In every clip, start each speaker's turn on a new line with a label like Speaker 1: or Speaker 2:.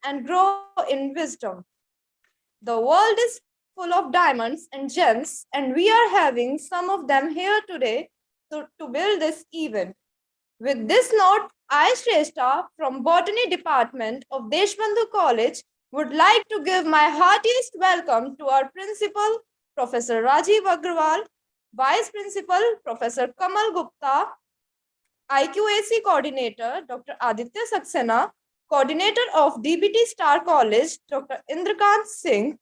Speaker 1: and grow in wisdom. The world is full of diamonds and gems, and we are having some of them here today to build this event. With this note, I, Shrestha, from Botany Department of Deshbandhu College, would like to give my heartiest welcome to our Principal, Professor Rajiv Agrawal, Vice Principal, Professor Kamal Gupta, IQAC Coordinator, Dr. Aditya Saxena, Coordinator of DBT Star College, Dr. Indrakant Singh,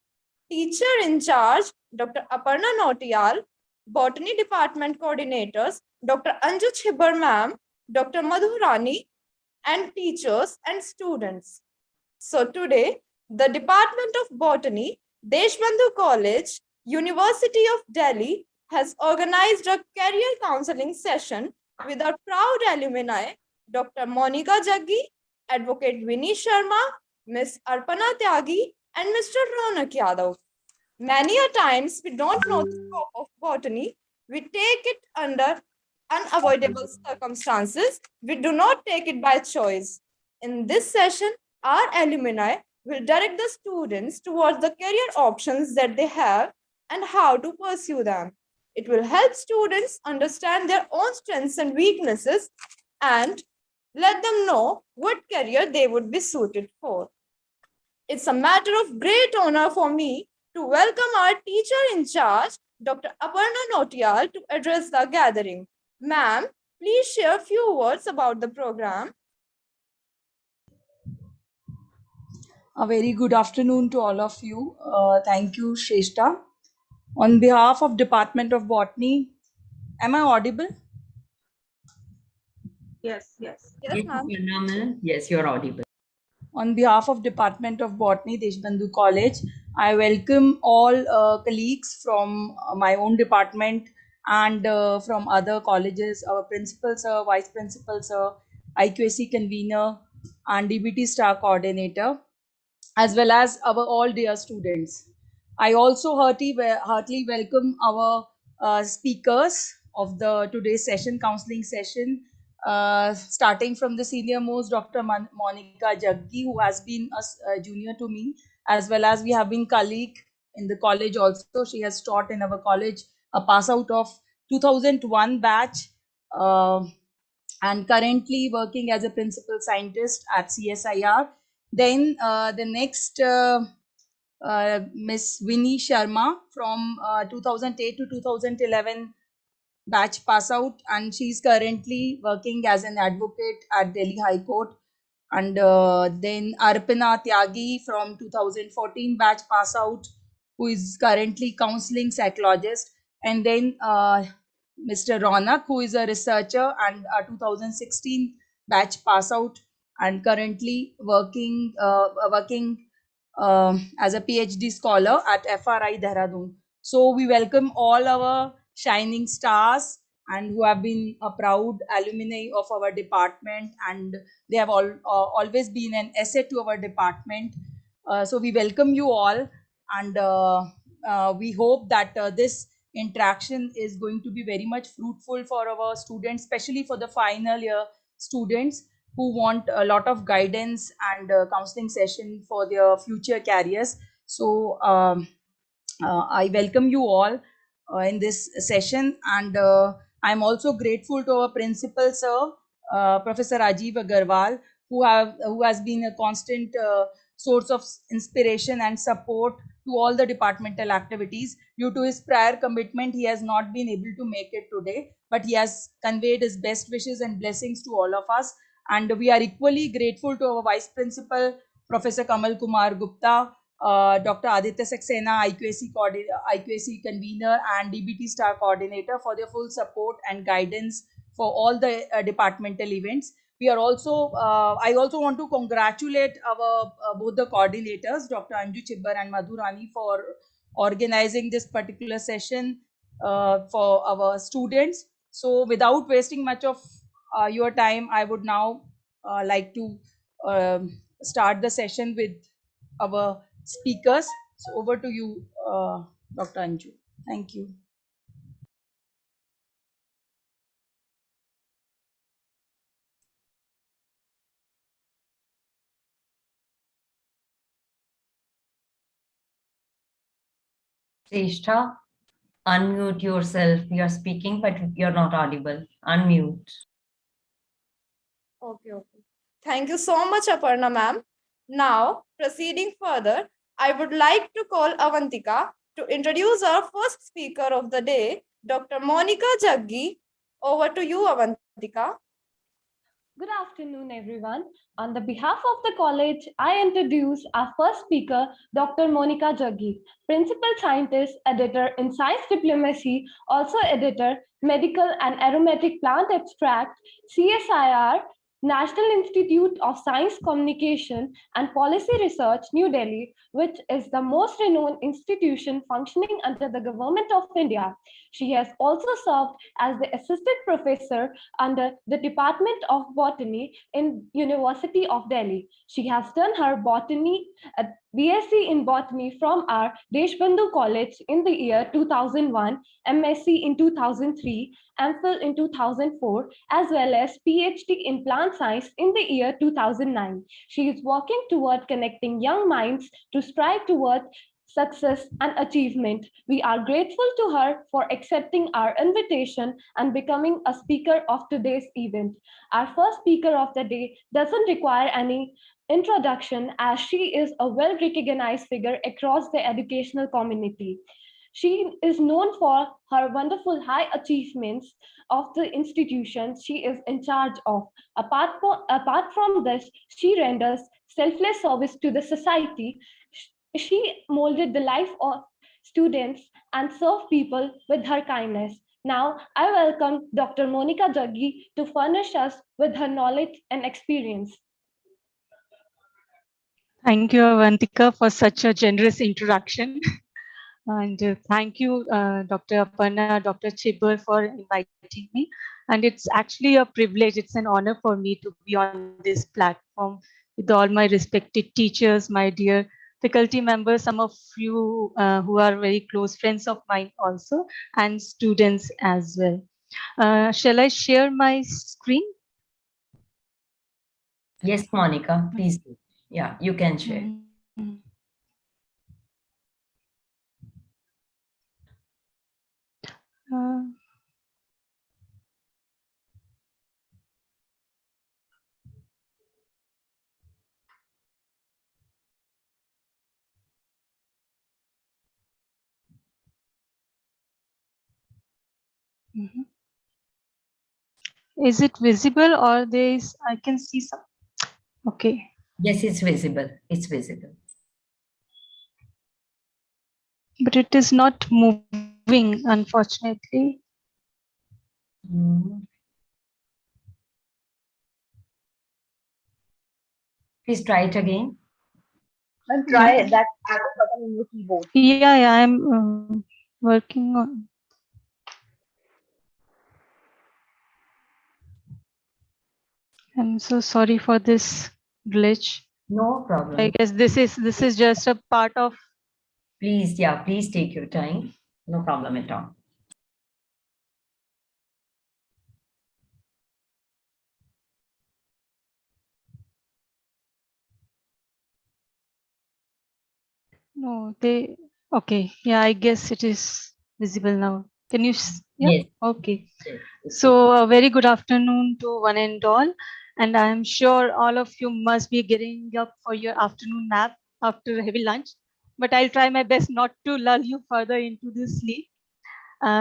Speaker 1: Teacher in charge, Dr. Aparna Nautiyal, Botany Department Coordinators, Dr. Anju Chhibbar Ma'am, Dr. Madhu Rani, and teachers and students. So today, the Department of Botany, Deshbandhu College, University of Delhi has organized a career counseling session with our proud alumni, Dr. Monica Jaggi, Advocate Vini Sharma, Ms. Arpana Tyagi, and Mr. Ronak Yadav. Many a times we don't know the scope of botany, we take it under unavoidable circumstances, we do not take it by choice. In this session, our alumni will direct the students towards the career options that they have and how to pursue them. It will help students understand their own strengths and weaknesses and let them know what career they would be suited for. It's a matter of great honor for me to welcome our teacher in charge, Dr. Aparna Nautiyal, to address the gathering. Ma'am, please share a few words about the program.
Speaker 2: A very good afternoon to all of you. Thank you, Shrestha. On behalf of Department of Botany, am I audible?
Speaker 1: Yes, ma'am.
Speaker 3: Yes, you're audible.
Speaker 2: On behalf of Department of Botany, Deshbandhu College, I welcome all colleagues from my own department and from other colleges, our principal sir, vice principal sir, IQAC convener, and DBT star coordinator, as well as our all dear students. I also heartily welcome our speakers of the today's session, counseling session, starting from the senior most Dr. Monica Jaggi, who has been a junior to me, as well as we have been colleague in the college also. She has taught in our college, a pass out of 2001 batch, and currently working as a principal scientist at CSIR. Then the next Miss Vini Sharma from 2008 to 2011 batch pass out, and she's currently working as an advocate at Delhi High Court. And then Arpana Tyagi from 2014 batch pass out, who is currently counseling psychologist. And then Mr. Ronak, who is a researcher and a 2016 batch pass out and currently working as a PhD scholar at FRI Dehradun. So we welcome all our shining stars and who have been a proud alumni of our department, and they have always been an asset to our department. So we welcome you all, and we hope that this interaction is going to be very much fruitful for our students, especially for the final year students who want a lot of guidance and counseling session for their future careers. So I welcome you all in this session, and I'm also grateful to our principal sir, Professor Rajiv Agarwal, who has been a constant source of inspiration and support to all the departmental activities. Due to his prior commitment, he has not been able to make it today, but he has conveyed his best wishes and blessings to all of us. And we are equally grateful to our vice principal, Professor Kamal Kumar Gupta, Dr. Aditya Saxena, IQAC convener, and DBT star coordinator for their full support and guidance for all the departmental events. We are also, I also want to congratulate our both the coordinators, Dr. Anju Chibbar and Madhu Rani, for organizing this particular session for our students. So without wasting much of your time, I would now like to start the session with our speakers. So over to you, Dr. Anju. Thank you.
Speaker 3: Seshtha, unmute yourself. You're speaking, but you're not audible. Unmute.
Speaker 1: Okay, okay. Thank you so much, Aparna ma'am. Now, proceeding further, I would like to call Avantika to introduce our first speaker of the day, Dr. Monica Jaggi. Over to you, Avantika.
Speaker 4: Good afternoon, everyone. On the behalf of the college, I introduce our first speaker, Dr. Monica Jaggi, Principal Scientist, Editor in Science Diplomacy, also Editor, Medical and Aromatic Plant Extract, CSIR, National Institute of Science Communication and Policy Research, New Delhi, which is the most renowned institution functioning under the Government of India. She has also served as the Assistant Professor under the Department of Botany in University of Delhi. She has done her botany BSc in Botany from our Deshbandhu College in the year 2001, MSc in 2003, MPhil in 2004, as well as PhD in Plant Science in the year 2009. She is working toward connecting young minds to strive toward success and achievement. We are grateful to her for accepting our invitation and becoming a speaker of today's event. Our first speaker of the day doesn't require any introduction as she is a well recognized figure across the educational community. She is known for her wonderful high achievements of the institutions she is in charge of. Apart from this, she renders selfless service to the society. She molded the life of students and served people with her kindness. Now, I welcome Dr. Monica Jaggi to furnish us with her knowledge and experience.
Speaker 5: Thank you, Avantika, for such a generous introduction. And thank you, Dr. Aparna, Dr. Chibber, for inviting me. And it's actually a privilege, it's an honor for me to be on this platform with all my respected teachers, my dear faculty members, some of you who are very close friends of mine also, and students as well. Shall I share my screen?
Speaker 3: Yes, Monica, please do. Yeah, you can share.
Speaker 5: Uh, Is it visible or there is, I can see some, okay.
Speaker 3: Yes, it's visible. It's visible.
Speaker 5: But it is not moving, unfortunately.
Speaker 3: Please try it again.
Speaker 1: And try that arrow button in your keyboard.
Speaker 5: Yeah, I'm working on. I'm so sorry for this glitch.
Speaker 3: No problem.
Speaker 5: I guess this is just a part of.
Speaker 3: Please, yeah, please take your time. No problem at all.
Speaker 5: No, they. Okay, yeah, I guess it is visible now. Can you? Yeah.
Speaker 3: Yes.
Speaker 5: Okay.
Speaker 3: Yes.
Speaker 5: So a very good afternoon to one and all, and I am sure all of you must be getting up for your afternoon nap after a heavy lunch. But I'll try my best not to lull you further into this sleep.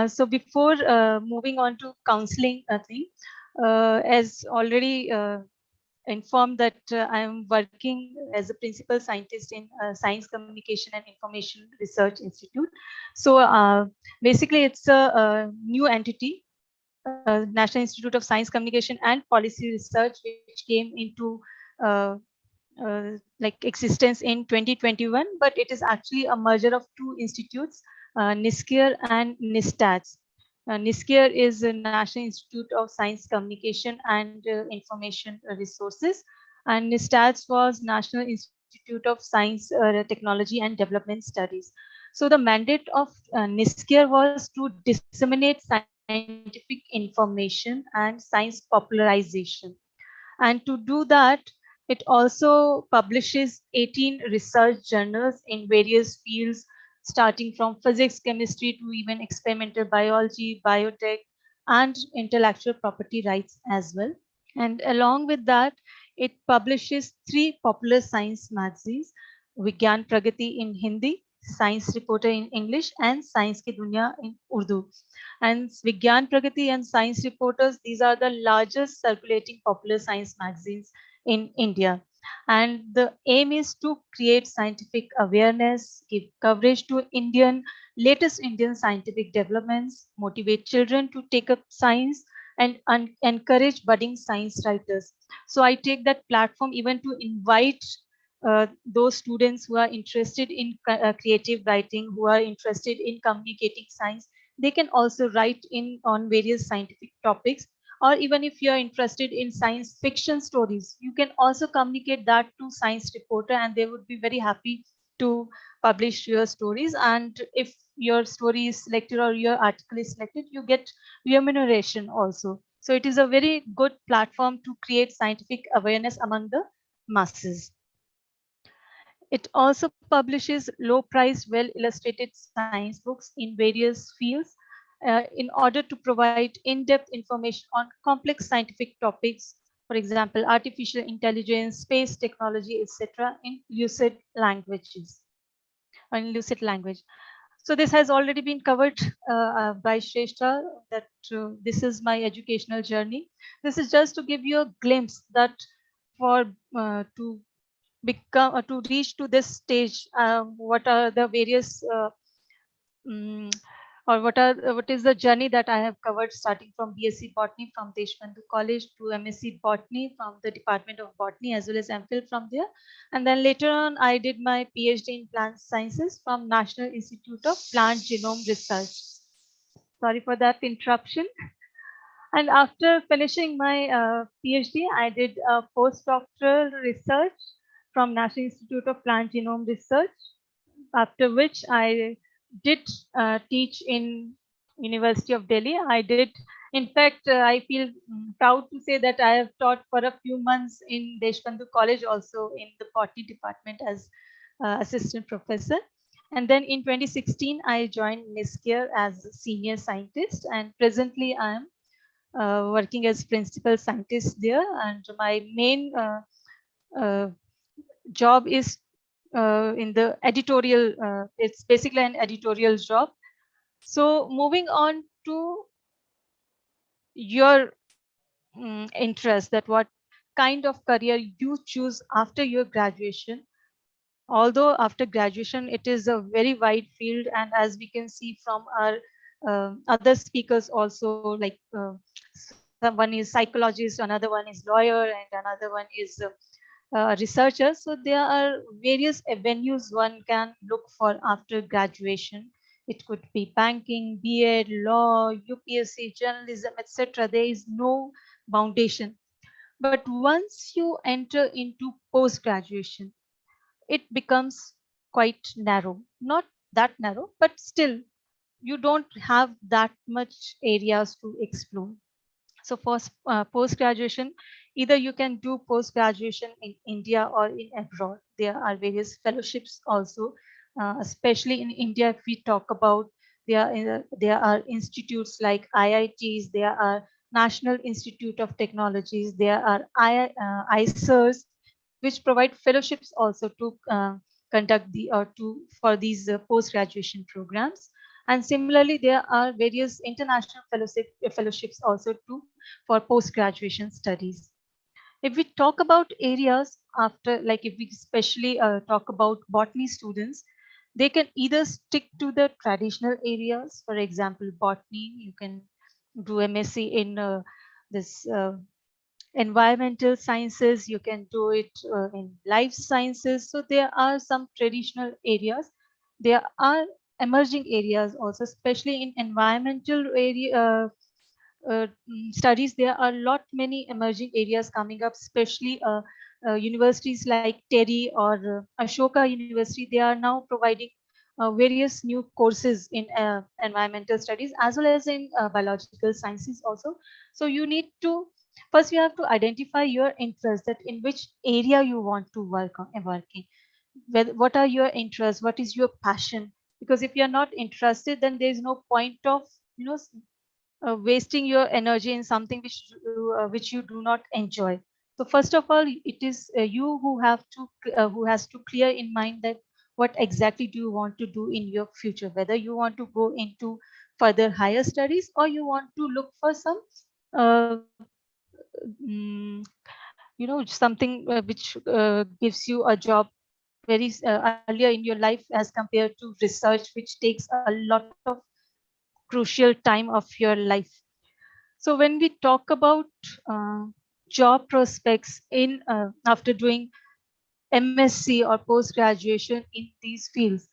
Speaker 5: So before moving on to counseling thing, as already informed that I am working as a principal scientist in Science Communication and Information Research Institute. So basically it's a new entity, National Institute of Science Communication and Policy Research, which came into like existence in 2021, but it is actually a merger of two institutes, NISCIR and NISTATS. NISCIR is the National Institute of Science Communication and Information Resources, and NISTATS was National Institute of Science, Technology and Development Studies. So the mandate of NISCIR was to disseminate scientific information and science popularization. And to do that, it also publishes 18 research journals in various fields starting from physics, chemistry to even experimental biology, biotech, and intellectual property rights as well. And along with that, it publishes three popular science magazines: Vigyan Pragati in Hindi, Science Reporter in English, and Science Ki Dunya in Urdu. And Vigyan Pragati and Science Reporters, these are the largest circulating popular science magazines in India. And the aim is to create scientific awareness, give coverage to latest Indian scientific developments, motivate children to take up science, and encourage budding science writers. So I take that platform even to invite those students who are interested in creative writing, who are interested in communicating science. They can also write in on various scientific topics, or even if you are interested in science fiction stories, you can also communicate that to science reporter, and they would be very happy to publish your stories. And if your story is selected or your article is selected, you get remuneration also. So it is a very good platform to create scientific awareness among the masses. It also publishes low priced, well illustrated science books in various fields in order to provide in depth information on complex scientific topics, for example, artificial intelligence, space technology, etc., in lucid language. So this has already been covered by Shrestha, that this is my educational journey. This is just to give you a glimpse that for to become to reach to this stage, what are the various mm, or what is the journey that I have covered, starting from BSc Botany from Deshbandhu College to MSc Botany from the Department of Botany, as well as MPhil from there. And then later on, I did my PhD in Plant Sciences from National Institute of Plant Genome Research. Sorry for that interruption. And after finishing my PhD, I did a postdoctoral research from National Institute of Plant Genome Research, after which I did teach in University of Delhi. I did, in fact, I feel proud to say that I have taught for a few months in Deshbandhu College, also in the Botany department as assistant professor. And then in 2016, I joined NISCARE as a senior scientist, and presently I am working as principal scientist there. And my main uh, job is in the editorial, it's basically an editorial job. So moving on to your interest, that what kind of career you choose after your graduation. Although after graduation, it is a very wide field, and as we can see from our other speakers also, like one is psychologist, another one is lawyer, and another one is researcher. So there are various avenues one can look for after graduation. It could be banking, B.Ed, law, UPSC, journalism, etc. There is no foundation. But once you enter into post graduation, it becomes quite narrow. Not that narrow, but still you don't have that much areas to explore. So for post graduation, either you can do post graduation in India or in abroad. There are various fellowships also, especially in India. If we talk about, there are institutes like IITs, there are National Institute of Technologies, there are ISERs, which provide fellowships also to conduct the or to for these post graduation programs. And similarly, there are various international fellowships also too for post-graduation studies. If we talk about areas after, like if we especially talk about botany students, they can either stick to the traditional areas. For example, botany, you can do MSc in this environmental sciences, you can do it in life sciences. So there are some traditional areas. There are emerging areas also, especially in environmental area studies. There are a lot many emerging areas coming up, especially universities like TERI or Ashoka University. They are now providing various new courses in environmental studies as well as in biological sciences also. So you need to first you have to identify your interest, that in which area you want to work in. What are your interests, what is your passion. because if you're not interested, then there's no point of, you know, wasting your energy in something which you do not enjoy. So first of all, it is you who have to who has to clear in mind that what exactly do you want to do in your future, whether you want to go into further higher studies or you want to look for some uh, mm, something which gives you a job very earlier in your life as compared to research, which takes a lot of crucial time of your life. So when we talk about uh, job prospects in after doing MSc or post graduation in these fields,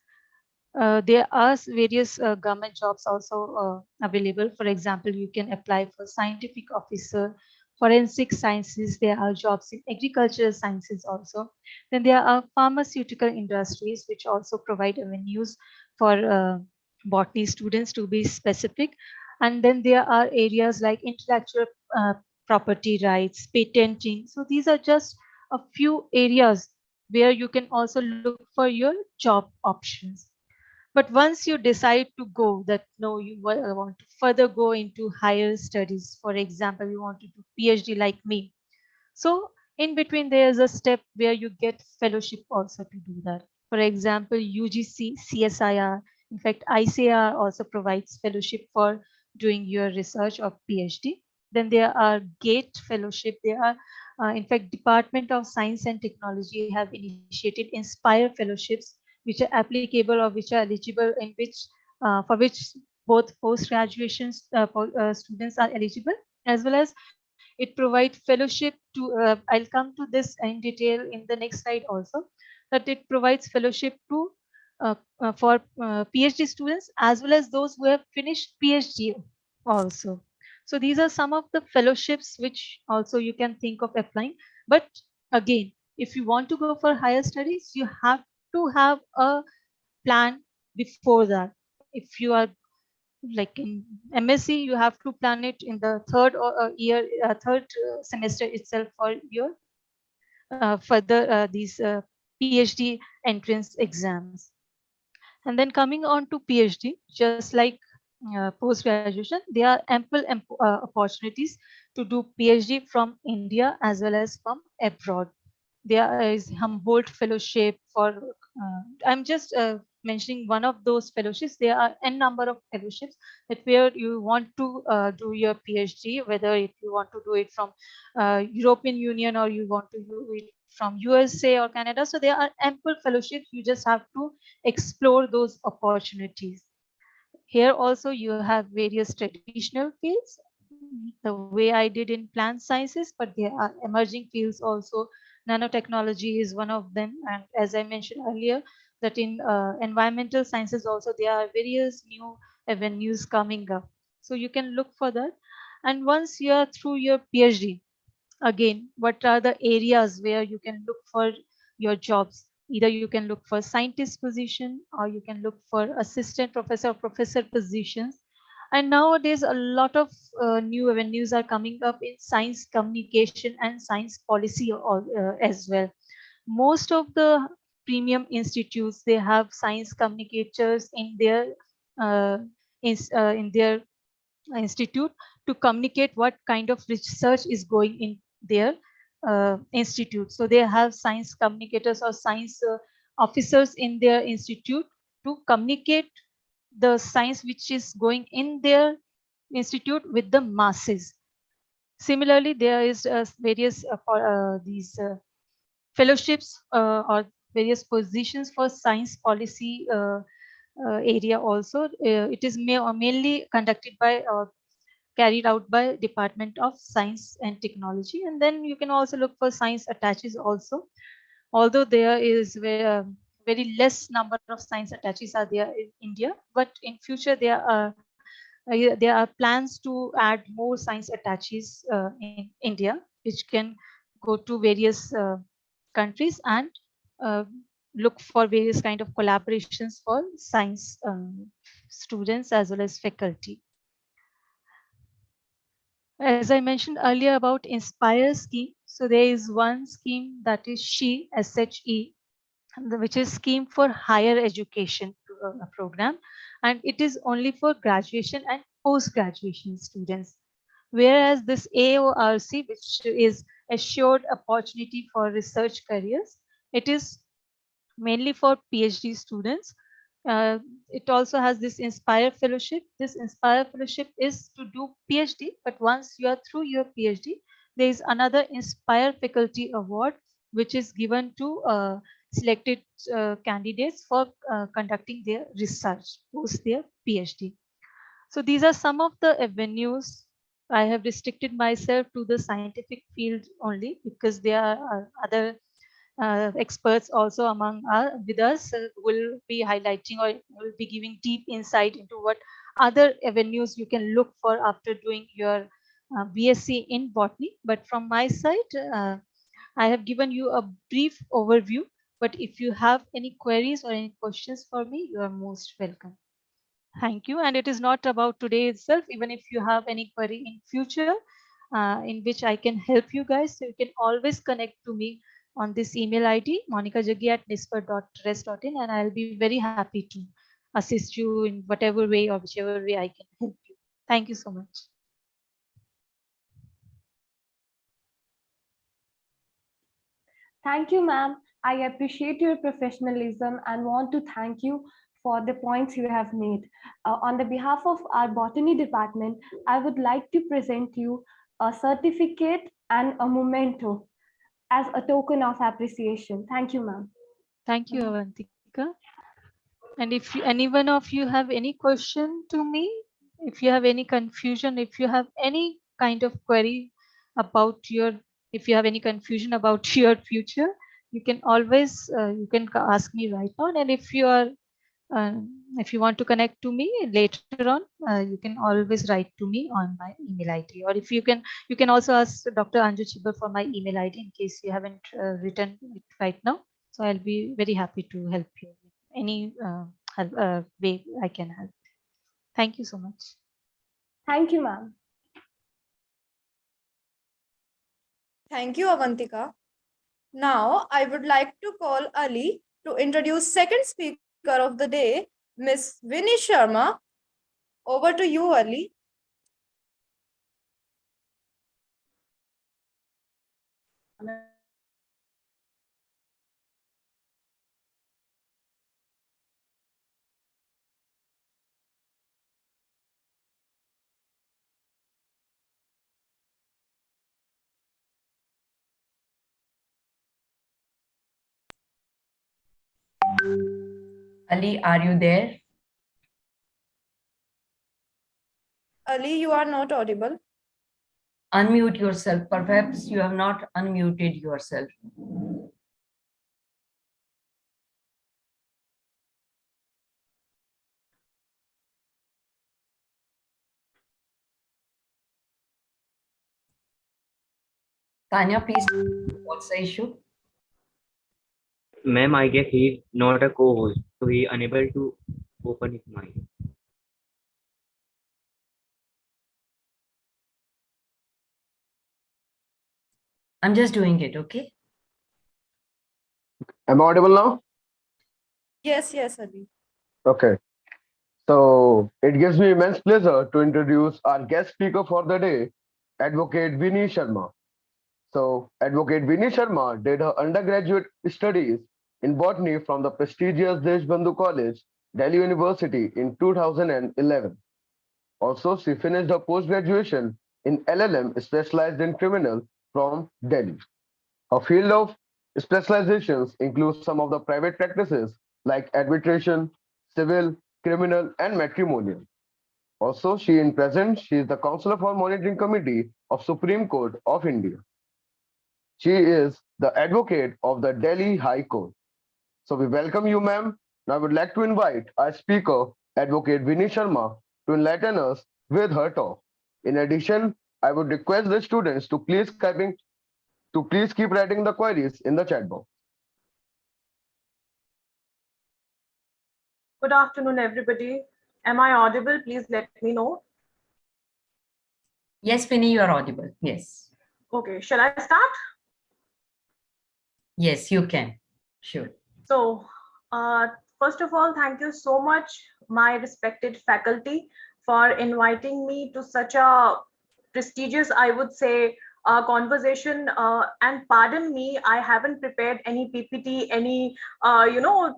Speaker 5: there are various government jobs also available. For example, you can apply for scientific officer, forensic sciences. There are jobs in agricultural sciences also. Then there are pharmaceutical industries which also provide avenues for botany students, to be specific. And then there are areas like intellectual uh, property rights, patenting. So these are just a few areas where you can also look for your job options. But once you decide to go that no, you want to further go into higher studies, for example, you want to do PhD like me. So in between, there is a step where you get fellowship also to do that. For example, UGC, CSIR, in fact, ICAR also provides fellowship for doing your research or PhD. Then there are GATE fellowship. There are, in fact, Department of Science and Technology have initiated Inspire fellowships, which are applicable or which are eligible, in which for which both post graduation students are eligible, as well as it provides fellowship to I'll come to this in detail in the next slide also, that it provides fellowship to for PhD students as well as those who have finished PhD also. So these are some of the fellowships which also you can think of applying. But again, if you want to go for higher studies, you have to have a plan before that. If you are like in MSc, you have to plan it in the third or third semester itself for your further these PhD entrance exams. And then coming on to PhD, just like post graduation, there are ample opportunities to do PhD from India as well as from abroad. There is Humboldt Fellowship for, I'm just mentioning one of those fellowships. There are n number of fellowships that where you want to do your PhD, whether if you want to do it from European Union or you want to do it from USA or Canada. So there are ample fellowships. You just have to explore those opportunities. Here also you have various traditional fields, the way I did in plant sciences, but there are emerging fields also. Nanotechnology is one of them. And as I mentioned earlier, that in environmental sciences also, there are various new avenues coming up. So you can look for that. And once you are through your PhD, again, what are the areas where you can look for your jobs? Either you can look for scientist position or you can look for assistant professor or professor positions. And nowadays a lot of new avenues are coming up in science communication and science policy as well. Most of the premium institutes, they have science communicators uh, in their institute to communicate what kind of research is going in their institute. So they have science communicators or science officers in their institute to communicate the science which is going in their institute with the masses. Similarly, there is various these fellowships or various positions for science policy area also. It is mainly conducted by carried out by Department of Science and Technology. And then you can also look for science attaches also, although there is very less number of science attaches are there in India, but in future there are plans to add more science attaches in India, which can go to various countries and uh, look for various kind of collaborations for science students as well as faculty. As I mentioned earlier about Inspire scheme, so there is one scheme that is SHE, which is scheme for higher education program, and it is only for graduation and post-graduation students. Whereas this AORC, which is assured opportunity for research careers, it is mainly for PhD students. It also has this Inspire Fellowship. This Inspire Fellowship is to do PhD, but once you are through your PhD, there is another Inspire Faculty Award, which is given to selected candidates for conducting their research post their PhD. So these are some of the avenues. I have restricted myself to the scientific field only because there are other experts also among with us will be highlighting or will be giving deep insight into what other avenues you can look for after doing your BSc in botany. But from my side, I have given you a brief overview. But if you have any queries or any questions for me, you are most welcome. Thank you. And it is not about today itself. Even if you have any query in future in which I can help you guys, so you can always connect to me on this email ID, monicajaggi@nisper.res.in, and I'll be very happy to assist you in whatever way or whichever way I can help you. Thank you so much.
Speaker 4: Thank you, ma'am. I appreciate your professionalism and want to thank you for the points you have made. On the behalf of our botany department, I would like to present you a certificate and a memento as a token of appreciation. Thank you, ma'am.
Speaker 5: Thank you, Avantika. And if any one of you have any question to me, if you have any confusion, if you have any kind of query about your, if you have any confusion about your future, you can always you can ask me right now. And if you are if you want to connect to me later on, you can always write to me on my email ID, or if you can also ask Dr. Anju Chibber for my email ID in case you haven't written it right now. So I'll be very happy to help you any way I can help. Thank you so much.
Speaker 4: Thank you, ma'am.
Speaker 1: Thank you, Avantika. Now, I would like to call Ali to introduce second speaker of the day, Miss Vini Sharma. Over to you, Ali.
Speaker 3: Ali, are you there?
Speaker 1: Ali, you are not audible.
Speaker 3: Unmute yourself. Perhaps you have not unmuted yourself. Tanya, please, what's the issue?
Speaker 6: Ma'am, I guess he's not a co-host, so he unable to open his mic.
Speaker 3: I'm just doing it, okay?
Speaker 7: Am I audible now?
Speaker 1: Yes, yes, Ali.
Speaker 7: Okay. So it gives me immense pleasure to introduce our guest speaker for the day, Advocate Vini Sharma. So Advocate Vini Sharma did her undergraduate studies in botany from the prestigious Deshbandhu College, Delhi University in 2011. Also, she finished her post-graduation in LLM specialized in criminal from Delhi. Her field of specializations includes some of the private practices like arbitration, civil, criminal, and matrimonial. Also, she is the Counselor for Monitoring Committee of Supreme Court of India. She is the advocate of the Delhi High Court. So we welcome you, ma'am. Now I would like to invite our speaker, Advocate Vini Sharma, to enlighten us with her talk. In addition, I would request the students to please keep writing the queries in the chat box.
Speaker 8: Good afternoon, everybody. Am I audible? Please let me know.
Speaker 3: Yes, Vinny, you are audible. Yes.
Speaker 8: Okay, shall I start?
Speaker 3: Yes, you can. Sure.
Speaker 8: So, First of all, thank you so much, my respected faculty, for inviting me to such a prestigious, I would say, conversation. And pardon me, I haven't prepared any PPT, any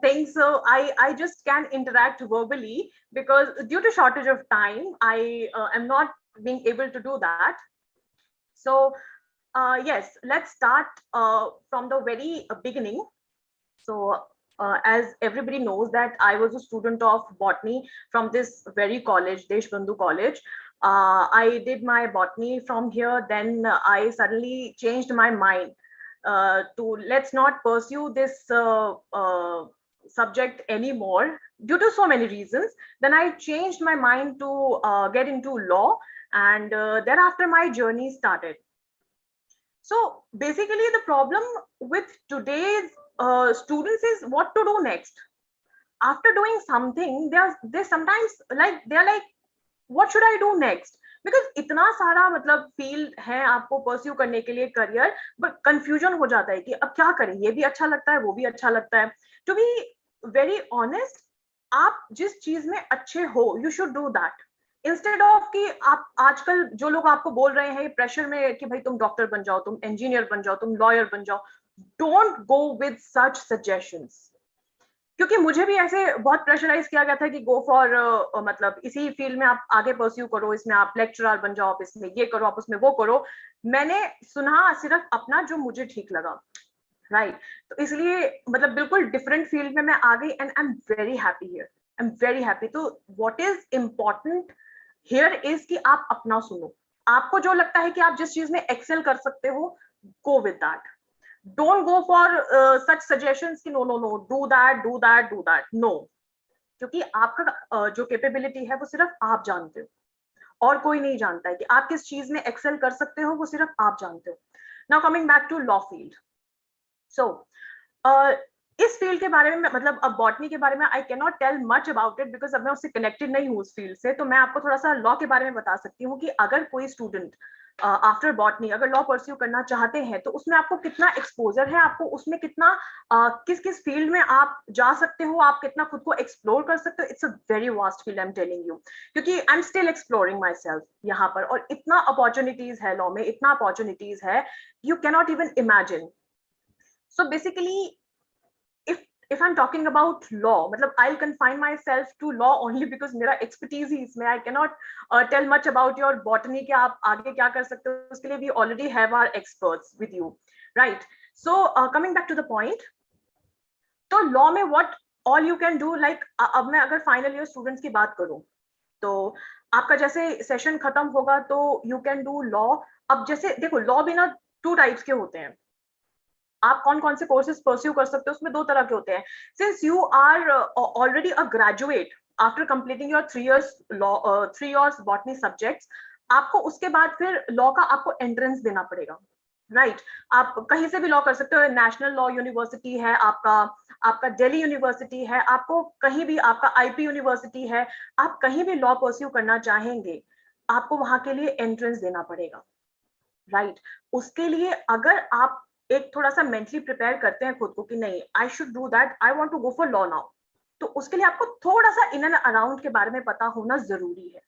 Speaker 8: things. So I just can interact verbally because due to shortage of time, I am not being able to do that. So yes, let's start from the very beginning. So, as everybody knows that I was a student of botany from this very college, Deshbandhu College. I did my botany from here. Then I suddenly changed my mind to let's not pursue this subject anymore due to so many reasons. Then I changed my mind to get into law, and thereafter my journey started. So basically, the problem with today's students is what to do next. After doing something, they sometimes they're like, what should I do next? Because इतना सारा मतलब field है आपको pursue करने के लिए career, but confusion हो जाता है कि अब क्या करें, ये भी अच्छा लगता है, वो भी अच्छा लगता है. टू बी वेरी ऑनेस्ट, आप जिस चीज में अच्छे हो, you should do that. Instead of कि आप आजकल जो लोग आपको बोल रहे हैं प्रेशर में कि भाई तुम डॉक्टर बन जाओ, तुम इंजीनियर बन जाओ, तुम लॉयर बन जाओ, don't go with such suggestions. क्योंकि मुझे भी ऐसे बहुत प्रेशराइज किया गया था कि गो फॉर मतलब इसी फील्ड में आप आगे परस्यू करो, इसमें आप लेक्चरर बन जाओ, आप इसमें ये करो, आप उसमें वो करो. मैंने सुना सिर्फ अपना जो मुझे ठीक लगा, राइट. तो इसलिए मतलब बिल्कुल डिफरेंट फील्ड में मैं आ गई and I am very happy here. I am very happy. तो what is important here is कि आप अपना सुनो. आपको जो लगता है कि आप जिस चीज में एक्सेल कर सकते हो, go with that. Don't go for such suggestions कि no no no do that do that do that. No, क्योंकि आपका जो कैपेबिलिटी है वो सिर्फ आप जानते हो, और कोई नहीं जानता है कि आप किस चीज में एक्सेल कर सकते हो, वो सिर्फ आप जानते हो. Now coming back to law field. So इस फील्ड के बारे में मतलब अब बॉटनी के बारे में I can not tell much about it because अब मैं उससे कनेक्टेड नहीं हूँ उस फील्ड से. तो मैं आपको थोड़ा सा लॉ के बारे में बता सकती हूँ कि अगर कोई स्टूडेंट आफ्टर बॉटनी अगर लॉ परस्यू करना चाहते हैं तो उसमें आपको कितना एक्सपोजर है, आपको उसमें कितना किस किस फील्ड में आप जा सकते हो, आप कितना खुद को एक्सप्लोर कर सकते हो. It's a very vast field, I am telling you, क्योंकि I am still exploring myself यहाँ पर. और इतना अपॉर्चुनिटीज है लॉ में, इतना अपॉर्चुनिटीज है, you can not even imagine. So basically, if I'm talking about law, मतलब I'll confine myself to law only because मेरा expertise ही इसमें. I cannot tell much about your botany कि आप आगे क्या कर सकते हो. उसके लिए we already have our experts with you, right? So coming back to the point, तो law में what all you can do, like अब मैं अगर final year students की बात करूँ तो आपका जैसे सेशन खत्म होगा तो you can do law. अब जैसे देखो लॉ भी ना 2 टाइप्स के होते हैं. आप कौन कौन से कोर्सेज परस्यू कर सकते हो, उसमें 2 तरह के होते हैं. Since you are already a graduate after completing your 3 years botany subjects, आपको उसके बाद फिर लॉ का आपको एंट्रेंस देना पड़ेगा, राइट. आप कहीं से भी लॉ कर सकते हो. नेशनल लॉ यूनिवर्सिटी है आपका दिल्ली यूनिवर्सिटी है, आपको कहीं भी, आपका आईपी यूनिवर्सिटी है, आप कहीं भी लॉ परस्यू करना चाहेंगे, आपको वहां के लिए एंट्रेंस देना पड़ेगा, राइट. उसके लिए अगर आप एक थोड़ा सा मेंटली प्रिपेयर करते हैं खुद को कि नहीं I should do that, I want to go for law now, तो उसके लिए आपको थोड़ा सा इन एंड अराउंड के बारे में पता होना जरूरी है.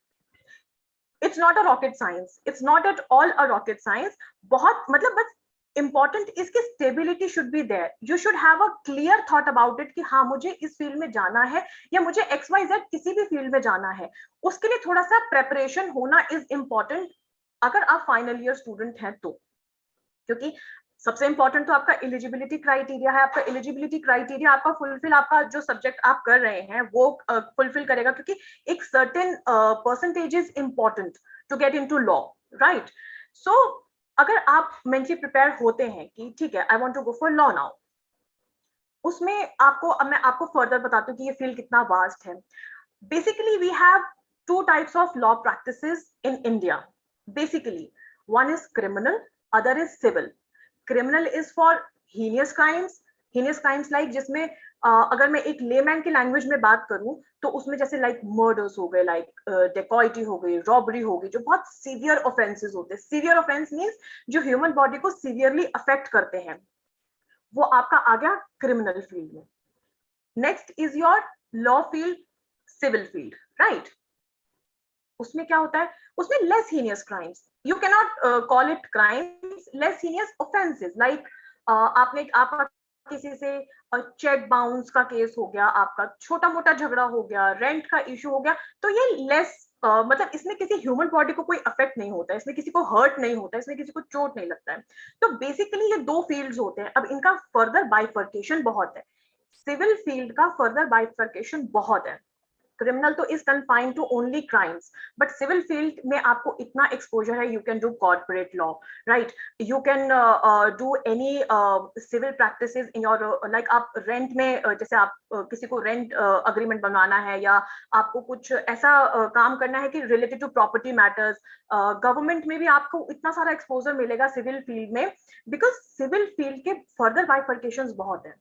Speaker 8: It's not a rocket science, it's not at all a rocket science. बहुत मतलब बस इंपॉर्टेंट इसकी stability should be there. You should have a clear thought about it कि हाँ मुझे इस फील्ड में जाना है या मुझे XYZ किसी भी फील्ड में जाना है. उसके लिए थोड़ा सा प्रेपरेशन होना इज इम्पॉर्टेंट अगर आप फाइनल ईयर स्टूडेंट हैं तो. क्योंकि सबसे इंपॉर्टेंट तो आपका एलिजिबिलिटी क्राइटेरिया है. आपका एलिजिबिलिटी क्राइटेरिया आपका फुलफिल, आपका जो सब्जेक्ट आप कर रहे हैं वो फुलफिल करेगा, क्योंकि एक certain percentage is important to get into law, right. So अगर आप मेंटली प्रिपेयर होते हैं कि ठीक है I want to go for law now, उसमें आपको अब मैं आपको फर्दर बताती हूँ कि ये फील्ड कितना वास्ट है. Basically we have 2 types of law practices in India. Basically one is criminal, other is civil. Criminal is for heinous crimes like जिसमें अगर मैं एक लेमैन की लैंग्वेज में बात करूं तो उसमें जैसे लाइक मर्डर्स हो गए, लाइक डेकॉइटी हो गई, रॉबरी हो गई, जो बहुत सीवियर ऑफेंसेस होते हैं. सीवियर ऑफेंस मींस जो ह्यूमन बॉडी को सीवियरली अफेक्ट करते हैं, वो आपका आ गया क्रिमिनल फील्ड में. Next is your law field, civil field, right. उसमें क्या होता है, उसमें less heinous crimes, you can not call it crimes, less heinous offences, like आपका किसी से चेक बाउंस का केस हो गया, आपका छोटा मोटा झगड़ा हो गया, रेंट का इशू हो गया, तो ये लेस मतलब इसमें किसी ह्यूमन बॉडी को कोई अफेक्ट नहीं होता है, इसमें किसी को हर्ट नहीं होता है, इसमें किसी को चोट नहीं लगता है। तो बेसिकली ये दो फील्ड्स होते हैं। अब इनका फर्दर बाइफर्केशन बहुत है, सिविल फील्ड का फर्दर बाइफर्केशन बहुत है। क्रिमिनल तो is confined to only crimes, but civil field में आपको इतना एक्सपोजर है, you can do corporate law, right, you can do any civil practices in your, like आप रेंट में जैसे आप किसी को रेंट अग्रीमेंट बनवाना है, या आपको कुछ ऐसा काम करना है कि related to property matters, government में भी आपको इतना सारा एक्सपोजर मिलेगा सिविल फील्ड में, बिकॉज सिविल फील्ड के फर्दर बाइफर्केशंस बहुत है।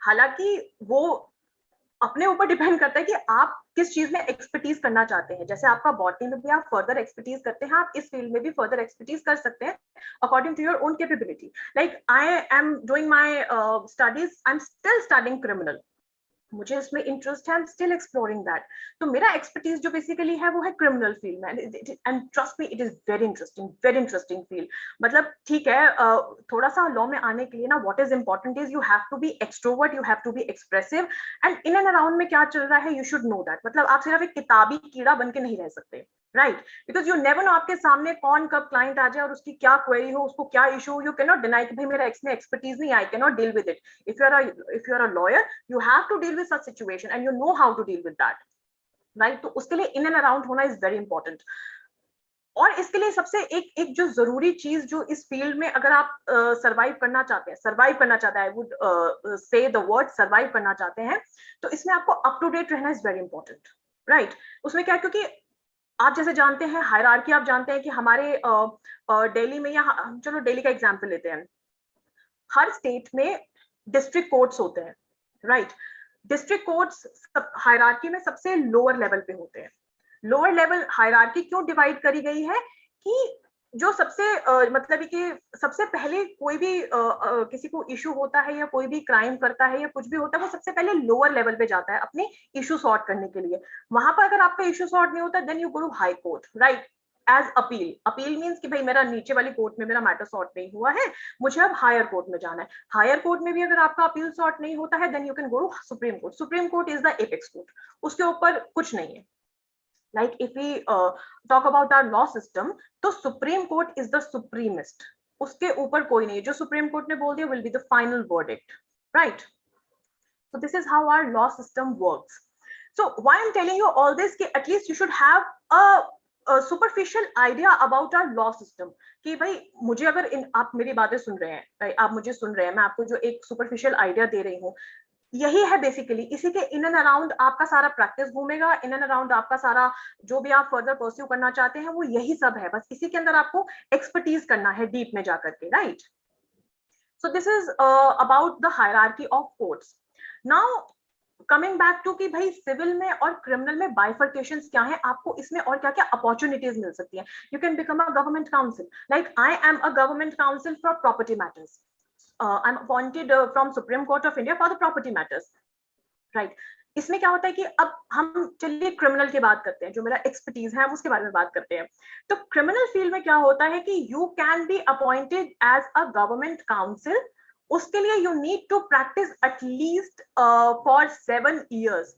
Speaker 8: हालांकि वो अपने ऊपर डिपेंड करता है कि आप किस चीज में एक्सपर्टीज करना चाहते हैं। जैसे आपका बॉटनी में भी आप फर्दर एक्सपर्टीज करते हैं, आप इस फील्ड में भी फर्दर एक्सपर्टीज कर सकते हैं according to your own capability. Like I am doing my studies, I am still studying criminal, मुझे इसमें इंटरेस्ट है, I am still exploring that. तो मेरा एक्सपर्टीज जो बेसिकली है वो है क्रिमिनल फील्ड में, and trust me it is very interesting field. मतलब ठीक है, थोड़ा सा लॉ में आने के लिए ना, what is important is you have to be extrovert, you have to be expressive, and in and around में क्या चल रहा है यू शुड नो दैट। मतलब आप सिर्फ एक किताबी कीड़ा बन के नहीं रह सकते, right, because you never know आपके सामने कौन कब क्लाइंट आ जाए और उसकी क्या क्वेरी हो, उसको क्या इशू हो। यू कैन नॉट डिनाई कि भाई मेरा इसमें एक्सपर्टीज नहीं, I can not deal with it. If you are a lawyer, you have to deal with such situation and you know how to deal with that, right? तो उसके लिए in and around होना is very important। और इसके लिए सबसे एक जो जरूरी चीज जो इस फील्ड में अगर आप सरवाइव करना चाहते हैं, I would say the word survive करना चाहते हैं, तो इसमें आपको अप टू डेट रहना इज वेरी इंपॉर्टेंट, राइट। उसमें क्या है, क्योंकि आप जैसे जानते हैं हायरार्की, आप जानते हैं कि हमारे दिल्ली में, या चलो दिल्ली का एग्जाम्पल लेते हैं, हर स्टेट में डिस्ट्रिक्ट कोर्ट्स होते हैं, राइट। डिस्ट्रिक्ट कोर्ट्स हायरार्की में सबसे लोअर लेवल पे होते हैं। लोअर लेवल हायरार्की क्यों डिवाइड करी गई है कि जो सबसे मतलब कि सबसे पहले कोई भी किसी को इशू होता है या कोई भी क्राइम करता है या कुछ भी होता है, वो सबसे पहले लोअर लेवल पे जाता है अपने इशू सॉर्ट करने के लिए। वहां पर अगर आपका इशू सॉर्ट नहीं होता, then you go to high court, right, as appeal. Appeal means कि भाई मेरा नीचे वाली कोर्ट में मेरा मैटर सॉर्ट नहीं हुआ है, मुझे अब हायर कोर्ट में जाना है। हायर कोर्ट में भी अगर आपका अपील सॉर्ट नहीं होता है, then you can go to supreme court. Supreme court is the apex court, उसके ऊपर कुछ नहीं है। Like if we talk about our law system, तो सुप्रीम कोर्ट इज द सुप्रीमेस्ट, उसके ऊपर कोई नहीं है। जो सुप्रीम कोर्ट ने बोल दिया will be the final verdict, right? So this is how our law system works. So why I'm telling you all this, कि at least you should have a superficial idea about our law system, कि भाई मुझे अगर आप मेरी बातें सुन रहे हैं, आप मुझे सुन रहे हैं, मैं आपको जो एक सुपरफिशियल आइडिया दे रही हूँ, यही है बेसिकली। इसी के इन एंड अराउंड आपका सारा प्रैक्टिस घूमेगा, इन एंड अराउंड आपका सारा जो भी आप फर्दर परस्यू करना चाहते हैं वो यही सब है। बस इसी के अंदर आपको एक्सपर्टीज करना है डीप में जाकर के, right. So this is about the hierarchy of courts. Now coming back to कि भाई सिविल में और क्रिमिनल में बाइफर्केशंस क्या है, आपको इसमें और क्या क्या अपॉर्चुनिटीज मिल सकती है। You can become a government council, like I am a government council for property matters. I'm appointed from Supreme Court of India for the property matters, right? इसमें क्या होता है कि अब हम चलिए क्रिमिनल की बात करते हैं, जो मेरा एक्सपर्टीज है हम उसके बारे में बात करते हैं। तो क्रिमिनल फील्ड में क्या होता है कि you can be appointed as a government counsel. उसके लिए you need to practice at least for 7 years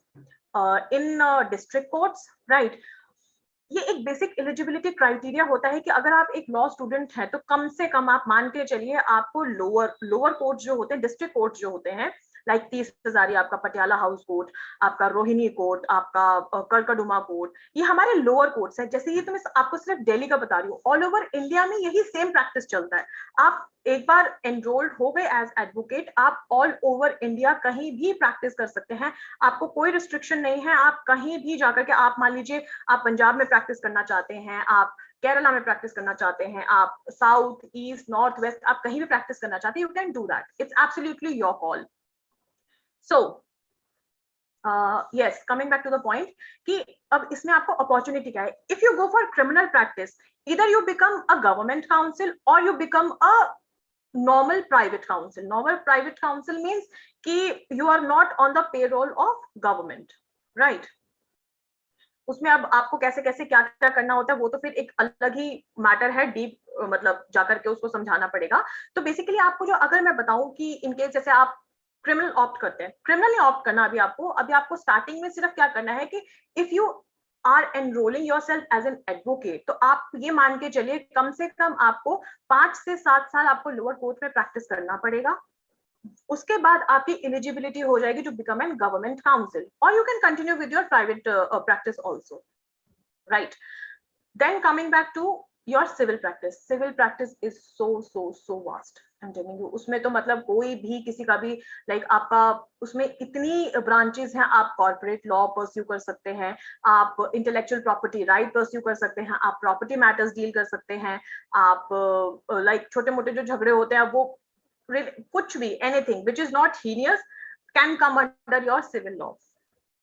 Speaker 8: in district courts, right. ये एक बेसिक एलिजिबिलिटी क्राइटेरिया होता है कि अगर आप एक लॉ स्टूडेंट हैं तो कम से कम आप मान के चलिए आपको लोअर कोर्ट जो होते हैं, डिस्ट्रिक्ट कोर्ट जो होते हैं, लाइक 30,000 आपका पटियाला हाउस कोर्ट, आपका रोहिणी कोर्ट, आपका करकड़ुमा कोर्ट, ये हमारे लोअर कोर्ट्स हैं। जैसे ये तो मैं आपको सिर्फ दिल्ली का बता रही हूँ, ऑल ओवर इंडिया में यही सेम प्रैक्टिस चलता है। आप एक बार एनरोल्ड हो गए एज एडवोकेट, आप ऑल ओवर इंडिया कहीं भी प्रैक्टिस कर सकते हैं, आपको कोई रिस्ट्रिक्शन नहीं है। आप कहीं भी जाकर के, आप मान लीजिए आप पंजाब में प्रैक्टिस करना चाहते हैं, आप केरला में प्रैक्टिस करना चाहते हैं, आप साउथ ईस्ट नॉर्थ वेस्ट, आप कहीं भी प्रैक्टिस करना चाहते हैं, you can do that, it's absolutely your call. So yes, coming back to the point कि अब इसमें आपको अपॉर्चुनिटी क्या है। If you go for criminal practice, either you become a government counsel or you become a normal private counsel. Normal private counsel means कि you are not on the payroll of government, right? उसमें अब आपको कैसे कैसे क्या क्या करना होता है वो तो फिर एक अलग ही मैटर है, डीप मतलब जाकर के उसको समझाना पड़ेगा. तो बेसिकली आपको जो अगर मैं बताऊं कि इनकेस जैसे आप क्रिमिनल ऑप्ट करते हैं, क्रिमिनल नहीं ऑप्ट करना अभी आपको स्टार्टिंग में सिर्फ क्या करना है कि if you are enrolling yourself as an advocate, तो आप ये मान के चलिए कम से कम आपको 5 से 7 साल आपको लोअर कोर्ट में प्रैक्टिस करना पड़ेगा. उसके बाद आपकी एलिजिबिलिटी हो जाएगी to become an government counsel, और you can continue with your private practice also, right? Then coming back to your civil practice is so vast. I'm telling you, उसमें तो मतलब कोई भी किसी का भी लाइक आपका उसमें इतनी ब्रांचेस हैं. आप कॉर्पोरेट लॉ परस्यू कर सकते हैं, आप इंटेलेक्चुअल प्रॉपर्टी राइट परस्यू कर सकते हैं, आप प्रॉपर्टी मैटर्स डील कर सकते हैं, आप लाइक छोटे मोटे जो झगड़े होते हैं वो कुछ भी anything which is not heinous can come under your civil law.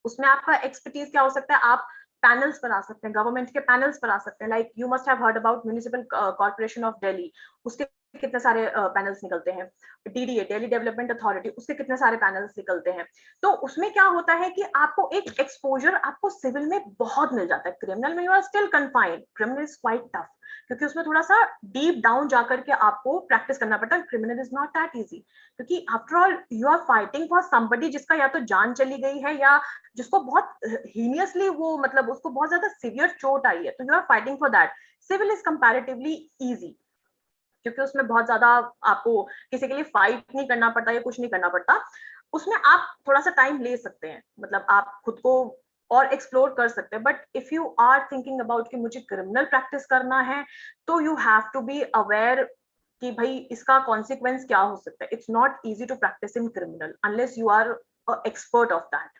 Speaker 8: उसमें आपका एक्सपर्टीज क्या हो सकता है? आप पैनल्स पर आ सकते हैं, गवर्नमेंट के पैनल्स पर आ सकते हैं. Like you must have heard about municipal corporation of Delhi, उसके कितने सारे पैनल्स निकलते हैं. डीडीए, दिल्ली डेवलपमेंट अथॉरिटी, उसके कितने सारे पैनल्स निकलते हैं. तो उसमें क्या होता है कि आपको एक एक्सपोजर आपको सिविल में बहुत मिल जाता है. क्रिमिनल में you are still confined, criminal is quite tough क्योंकि उसमें थोड़ा सा डीप डाउन जाकर के आपको प्रैक्टिस करना पड़ता है. Criminal is not that easy क्योंकि after all you are fighting for somebody जिसका या तो जान चली गई है या जिसको बहुत हीनियसली वो मतलब उसको बहुत ज्यादा सीवियर चोट आई है, तो you are fighting for that. Civil is comparatively easy क्योंकि उसमें बहुत ज्यादा आपको किसी के लिए फाइट नहीं करना पड़ता या कुछ नहीं करना पड़ता. उसमें आप थोड़ा सा टाइम ले सकते हैं, मतलब आप खुद को और एक्सप्लोर कर सकते हैं. But if you are thinking about कि मुझे क्रिमिनल प्रैक्टिस करना है तो you have to be aware कि भाई इसका कॉन्सिक्वेंस क्या हो सकता है. It's not easy to practice in criminal unless you are expert of that,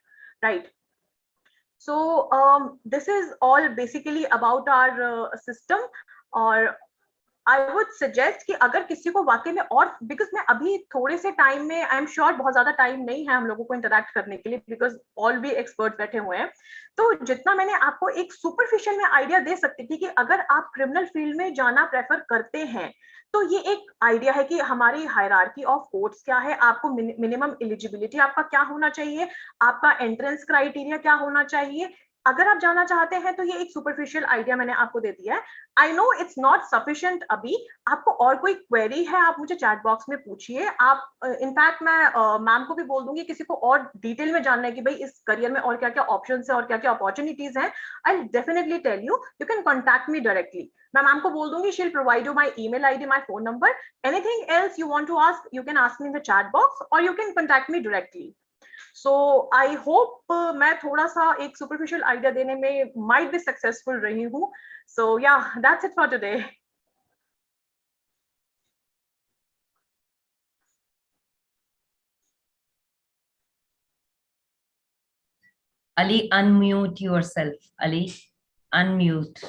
Speaker 8: right? So this is all basically about our system. और I would suggest कि अगर किसी को वाकई में, और बिकॉज मैं अभी थोड़े से टाइम में, आई एम श्योर बहुत ज्यादा टाइम नहीं है हम लोगों को इंटरेक्ट करने के लिए बिकॉज ऑल भी एक्सपर्ट बैठे हुए हैं. तो जितना मैंने आपको एक सुपरफिशियल में आइडिया दे सकती थी कि अगर आप क्रिमिनल फील्ड में जाना प्रेफर करते हैं तो ये एक आइडिया है कि हमारी हायरार्की ऑफ कोर्ट्स क्या है, आपको मिनिमम एलिजिबिलिटी आपका क्या होना चाहिए, आपका एंट्रेंस क्राइटेरिया क्या होना चाहिए. अगर आप जाना चाहते हैं तो ये एक सुपरफिशियल आइडिया मैंने आपको दे दिया है. I know it's not sufficient. अभी आपको और कोई क्वेरी है आप मुझे चैट बॉक्स में पूछिए. आप इनफैक्ट मैं मैम को भी बोल दूंगी किसी को और डिटेल में जानना है कि भाई इस करियर में और क्या क्या ऑप्शंस है और क्या क्या अपॉर्चुनिटीज हैं, I will definitely tell you. You can contact me directly. मैं मैम को बोल दूंगी, she will provide you my email ID, my phone number. Anything else you want to ask you can ask me in the chat box और you can contact me directly. So I hope मैं थोड़ा सा एक superficial idea देने में might be successful रही हूँ. So yeah, that's it for today.
Speaker 3: Ali, unmute yourself. Ali, unmute.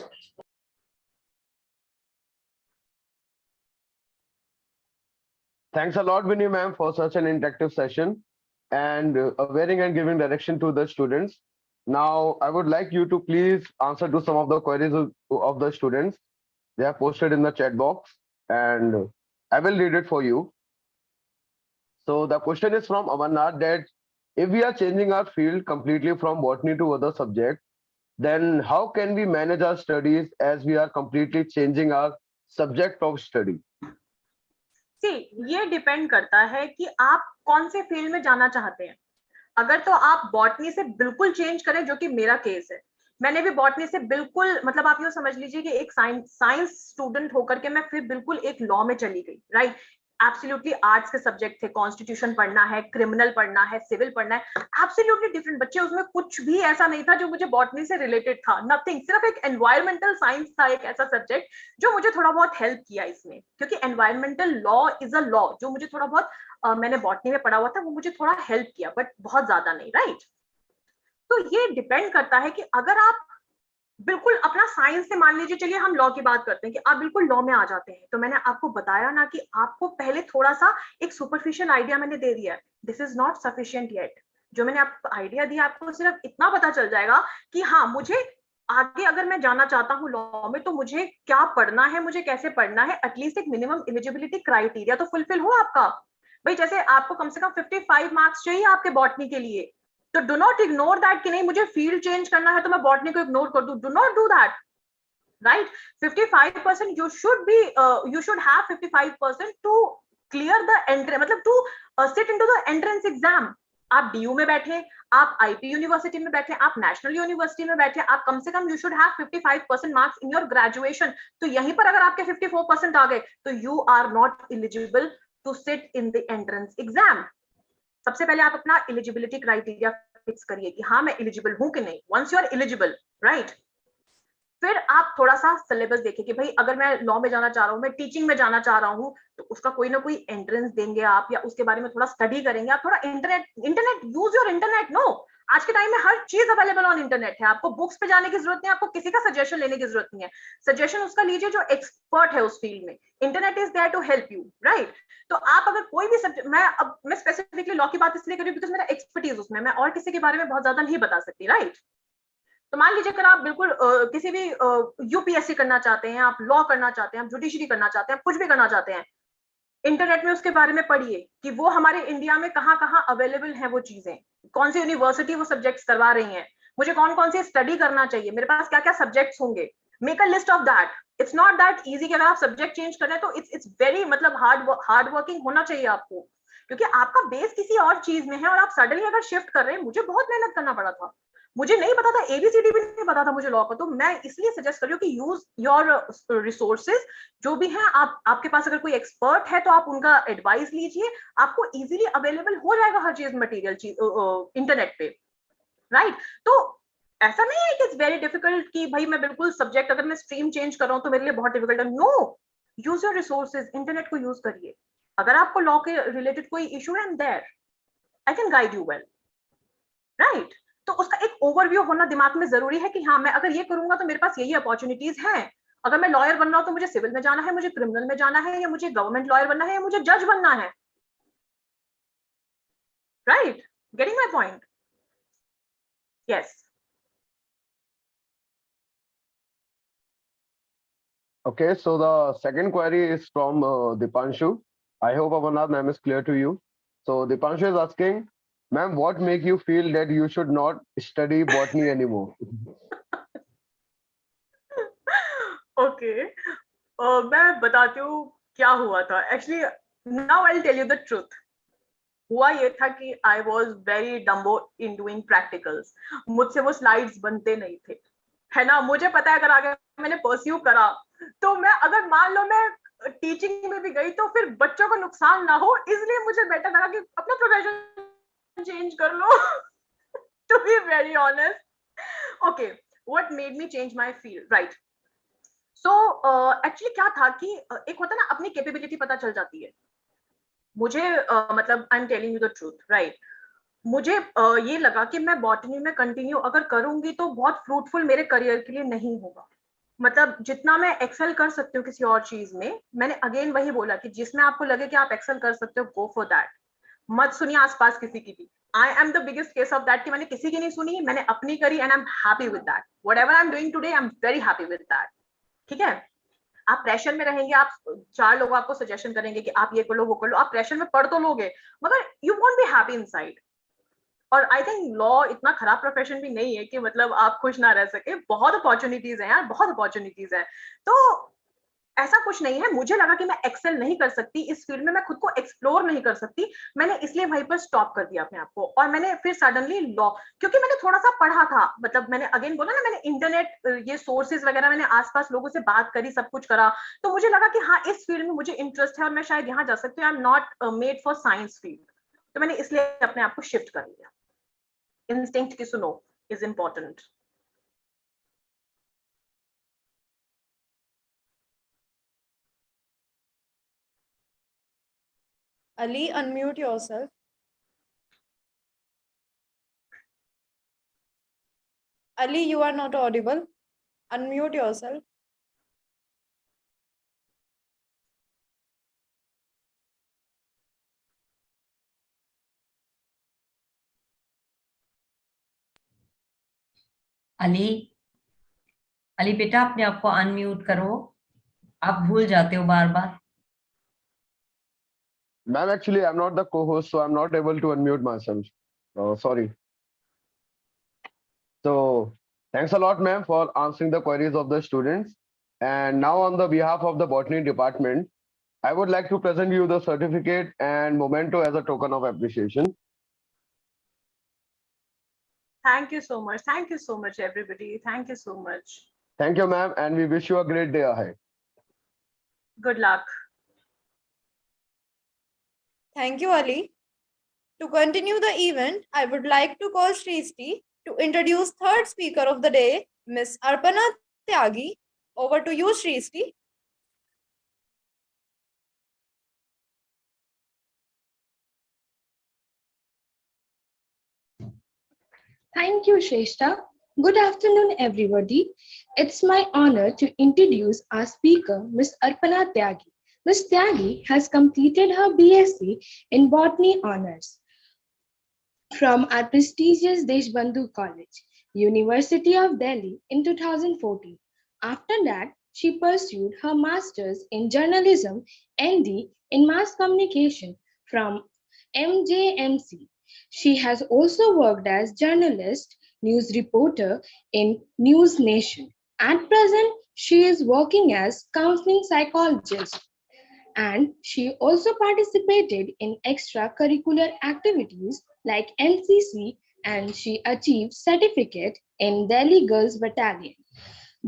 Speaker 7: Thanks a lot, Vini ma'am, for such an interactive session and awareing and giving direction to the students. Now, I would like you to please answer to some of the queries of the students. They are posted in the chat box and I will read it for you. So the question is from Amarnath that if we are changing our field completely from botany to other subject, then how can we manage our studies as we are completely changing our subject of study?
Speaker 8: See, ये depend करता है कि आप कौन से field में जाना चाहते हैं. अगर तो आप बॉटनी से बिल्कुल चेंज करें, जो कि मेरा केस है, मैंने भी बॉटनी से बिल्कुल मतलब आप ये समझ लीजिए कि एक साइंस स्टूडेंट होकर के मैं फिर बिल्कुल एक लॉ में चली गई, राइट? एब्सोल्युटली आर्ट्स के सब्जेक्ट थे, कॉन्स्टिट्यूशन पढ़ना है, क्रिमिनल पढ़ना है, सिविल पढ़ना है, एब्सोल्युटली डिफरेंट बच्चे. उसमें कुछ भी ऐसा नहीं था जो मुझे बॉटनी से रिलेटेड था, नथिंग. सिर्फ एक एनवायरमेंटल साइंस था, एक ऐसा सब्जेक्ट जो मुझे थोड़ा बहुत हेल्प किया इसमें, क्योंकि environmental law is a law जो मुझे थोड़ा बहुत मैंने बॉटनी में पढ़ा हुआ था, वो मुझे थोड़ा हेल्प किया, बट बहुत ज्यादा नहीं, राइट? तो ये डिपेंड करता है कि अगर आप बिल्कुल अपना साइंस से, मान लीजिए चलिए हम लॉ की बात करते हैं कि आप बिल्कुल लॉ में आ जाते हैं, तो मैंने आपको बताया ना कि आपको पहले थोड़ा सा एक सुपरफिशियल आइडिया मैंने दे दिया है. This is not sufficient yet. जो मैंने आपको आइडिया दिया आपको सिर्फ इतना पता चल जाएगा कि हाँ मुझे आगे अगर मैं जाना चाहता हूँ लॉ में, तो मुझे क्या पढ़ना है, मुझे कैसे पढ़ना है, एटलीस्ट एक मिनिमम एलिजिबिलिटी क्राइटेरिया तो फुलफिल हो आपका। भाई जैसे आपको कम से कम 55 मार्क्स चाहिए आपके बॉटनी के लिए, तो डू नॉट इग्नोर दैट कि नहीं मुझे फील्ड चेंज करना है तो मैं बॉटनी को इग्नोर कर दूं। Do not do that, right? 55% you should be you should have 55% to clear the entrance, मतलब to sit into the entrance exam। आप डीयू में बैठे, आप आईपी यूनिवर्सिटी में बैठे, आप नेशनल यूनिवर्सिटी में बैठे, आप कम से कम you should have 55% marks in your graduation. तो यहीं पर अगर आपके 54% आ गए तो you are not eligible to sit in the entrance exam. सबसे पहले आप अपना एलिजिबिलिटी क्राइटेरिया फिक्स करिए कि हाँ मैं एलिजिबल हूं कि नहीं। Once you are eligible, right, फिर आप थोड़ा सा सिलेबस देखिए कि भाई अगर मैं लॉ में जाना चाह रहा हूँ, मैं टीचिंग में जाना चाह रहा हूँ, तो उसका कोई ना कोई एंट्रेंस देंगे आप, या उसके बारे में थोड़ा स्टडी करेंगे आप, थोड़ा internet use your internet. No, आज के टाइम में हर चीज अवेलेबल ऑन इंटरनेट है, आपको बुक्स पे जाने की जरूरत नहीं है, आपको किसी का सजेशन लेने की जरूरत नहीं है। सजेशन उसका लीजिए जो एक्सपर्ट है उस फील्ड में। Internet is there to help you, right. तो आप अगर कोई भी सब्जेक्ट, मैं स्पेसिफिकली लॉ की बात इसलिए कर रही हूँ बिकॉज मेरा एक्सपर्टीज उसमें, मैं और किसी के बारे में बहुत ज्यादा नहीं बता सकती, राइट। तो मान लीजिए अगर आप बिल्कुल किसी भी यूपीएससी करना चाहते हैं, आप लॉ करना चाहते हैं, आप जुडिशरी करना चाहते हैं, कुछ भी करना चाहते हैं, इंटरनेट में उसके बारे में पढ़िए कि वो हमारे इंडिया में कहाँ कहाँ अवेलेबल है वो चीजें, कौन सी यूनिवर्सिटी वो सब्जेक्ट्स करवा रही हैं, मुझे कौन कौन सी स्टडी करना चाहिए, मेरे पास क्या क्या सब्जेक्ट्स होंगे। Make a list of that. It's not that easy कि अगर आप सब्जेक्ट चेंज कर रहे हैं तो इट्स वेरी मतलब हार्ड वर्किंग होना चाहिए आपको, क्योंकि आपका बेस किसी और चीज में है और आप सडनली अगर शिफ्ट कर रहे हैं। मुझे बहुत मेहनत करना पड़ा था, मुझे नहीं पता था, एबीसीडी भी नहीं पता था मुझे लॉ का। तो मैं इसलिए सजेस्ट कर रही हूँ कि यूज योर रिसोर्सेज जो भी हैं। आपके पास अगर कोई एक्सपर्ट है तो आप उनका एडवाइस लीजिए, आपको इजीली अवेलेबल हो जाएगा हर चीज, मटेरियल चीज इंटरनेट पे, राइट। तो ऐसा नहीं है कि इट्स वेरी डिफिकल्ट कि भाई मैं बिल्कुल सब्जेक्ट अगर मैं स्ट्रीम चेंज कर रहा हूँ तो मेरे लिए बहुत डिफिकल्ट है। No, use your resources, internet को यूज करिए। अगर आपको लॉ के रिलेटेड कोई इशू है, there I can guide you well, right. तो उसका एक ओवरव्यू होना दिमाग में जरूरी है कि हाँ मैं अगर ये करूंगा तो मेरे पास यही अपॉर्चुनिटीज हैं। अगर मैं लॉयर बन रहा हूं तो मुझे सिविल में जाना है, मुझे क्रिमिनल में जाना है, या मुझे गवर्नमेंट लॉयर बनना है, या मुझे जज बनना है, right. Getting my point? Yes.
Speaker 7: Okay, so the second query is from Dipanshu. I hope our name is clear to you. So Dipanshu is asking, ma'am, what make you feel that you should not study botany anymore?
Speaker 8: Okay, मैं बताती हूँ क्या हुआ था। Actually now I tell you the truth. हुआ ये था कि I was very dumbo in doing practicals. मुझसे वो स्लाइड्स बनते नहीं थे, है ना। मुझे पता है अगर आगे मैंने परस्यू करा तो मैं, अगर मान लो मैं टीचिंग में भी गई तो फिर बच्चों को नुकसान ना हो, इसलिए मुझे बेटर लगा कि अपना प्रोफेशन चेंज कर लो। To be very honest. Okay, what made me change my field, right. So actually क्या था कि एक होता है ना, अपनी कैपेबिलिटी पता चल जाती है। मुझे मतलब आई am telling you the truth, right. मुझे ये लगा कि मैं बॉटनी में कंटिन्यू अगर करूंगी तो बहुत फ्रूटफुल मेरे करियर के लिए नहीं होगा। मतलब जितना मैं एक्सेल कर सकती हूँ किसी और चीज में, मैंने अगेन वही बोला कि जिसमें आपको लगे कि आप एक्सेल कर सकते हो, गो फॉर दैट। मत सुनिए आसपास किसी की भी। I am the biggest case of that कि मैंने किसी की नहीं सुनी, मैंने अपनी करी and I am happy with that. Whatever I am doing today, I am very happy with that. ठीक है। आप प्रेशर में रहेंगे, आप चार लोग आपको सजेशन करेंगे कि आप ये कर लो वो कर लो, आप प्रेशर में पढ़ तो लोगे मगर you won't be happy inside. और आई थिंक लॉ इतना खराब प्रोफेशन भी नहीं है कि मतलब आप खुश ना रह सके। बहुत अपॉर्चुनिटीज हैं यार, बहुत अपॉर्चुनिटीज हैं। तो ऐसा कुछ नहीं है। मुझे लगा कि मैं एक्सेल नहीं कर सकती इस फील्ड में, मैं खुद को एक्सप्लोर नहीं कर सकती, मैंने इसलिए वहीं पर स्टॉप कर दिया अपने आप को। और मैंने फिर सडनली लॉ, क्योंकि मैंने थोड़ा सा पढ़ा था, मतलब मैंने अगेन बोला ना, मैंने इंटरनेट ये सोर्सेज वगैरह, मैंने आसपास लोगों से बात करी, सब कुछ करा। तो मुझे लगा कि हाँ इस फील्ड में मुझे इंटरेस्ट है और मैं शायद यहाँ जा सकती हूँ। I am not made for science field. तो मैंने इसलिए अपने आप को शिफ्ट कर लिया। इंस्टिंक्ट की सुनो is important.
Speaker 1: Ali, unmute yourself. Ali, you are not audible. Unmute yourself.
Speaker 3: Ali, Ali बेटा अपने आप को अनम्यूट करो, आप भूल जाते हो बार बार।
Speaker 7: Ma'am, actually, I'm not the co-host, so I'm not able to unmute myself. Sorry. So, thanks a lot, ma'am, for answering the queries of the students. And now, on the behalf of the botany department, I would like to present you the certificate and memento as a token of appreciation.
Speaker 8: Thank you so much. Thank you so much, everybody. Thank you so much.
Speaker 7: Thank you, ma'am, and we wish you a great day ahead.
Speaker 8: Good luck.
Speaker 1: Thank you, Ali. To continue the event, I would like to call Srishti to introduce third speaker of the day, Ms. Arpana Tyagi. Over to you, Srishti.
Speaker 9: Thank you, Shrestha. Good afternoon, everybody. It's my honor to introduce our speaker, Ms. Arpana Tyagi. Ms. Tyagi has completed her BSc in Botany Honours from our prestigious Deshbandhu College, University of Delhi in 2014. After that, she pursued her master's in journalism, ND in mass communication from MJMC. She has also worked as journalist, news reporter in News Nation. At present, she is working as counseling psychologist and she also participated in extracurricular activities like NCC and she achieved certificate in Delhi Girls Battalion,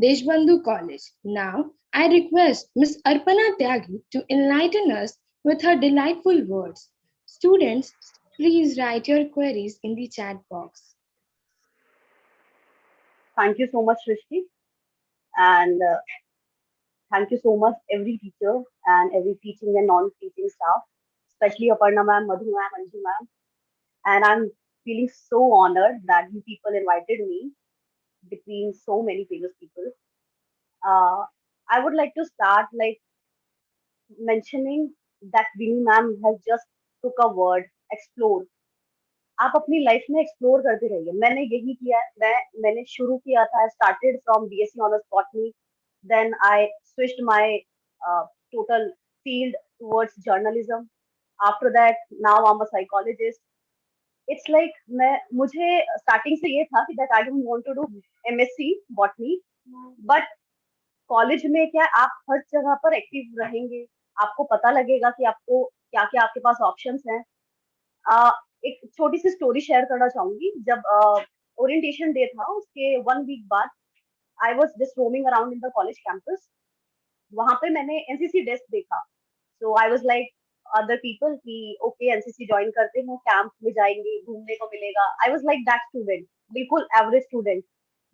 Speaker 9: Deshbandhu College. Now, I request Ms. Arpana Tyagi to enlighten us with her delightful words. Students, please write your queries in the chat box.
Speaker 10: Thank you so much, Rishti. And thank you so much, every teacher and every teaching and non-teaching staff, especially Aparna ma'am, Madhu ma'am, Anju ma'am. And I'm feeling so honored that you people invited me between so many famous people. Uh, I would like to start like mentioning that Vini ma'am has just took a word, explore. आप अपनी life में explore करते रहिए. मैंने यही किया है. मैंने शुरू किया था. I started from BSc Honors Botany. Then I switched my total field towards journalism. After that, now I'm a psychologist. It's like मुझे starting से ये था कि that I don't want to do MSc Botany, but college में क्या आप हर जगह पर एक्टिव रहेंगे. आपको पता लगेगा कि आपको क्या क्या आपके पास ऑप्शंस हैं. एक छोटी सी स्टोरी शेयर करना चाहूंगी. जब ओरिएंटेशन डे था उसके 1 वीक बाद I was just roaming around in the college campus. वहां पे मैंने एनसीसी डेस्क देखा. So I was like other people कि ओके एनसीसी ज्वाइन करते हैं, कैंप में जाएंगे, घूमने को मिलेगा. I was like that student, बिल्कुल एवरेज स्टूडेंट.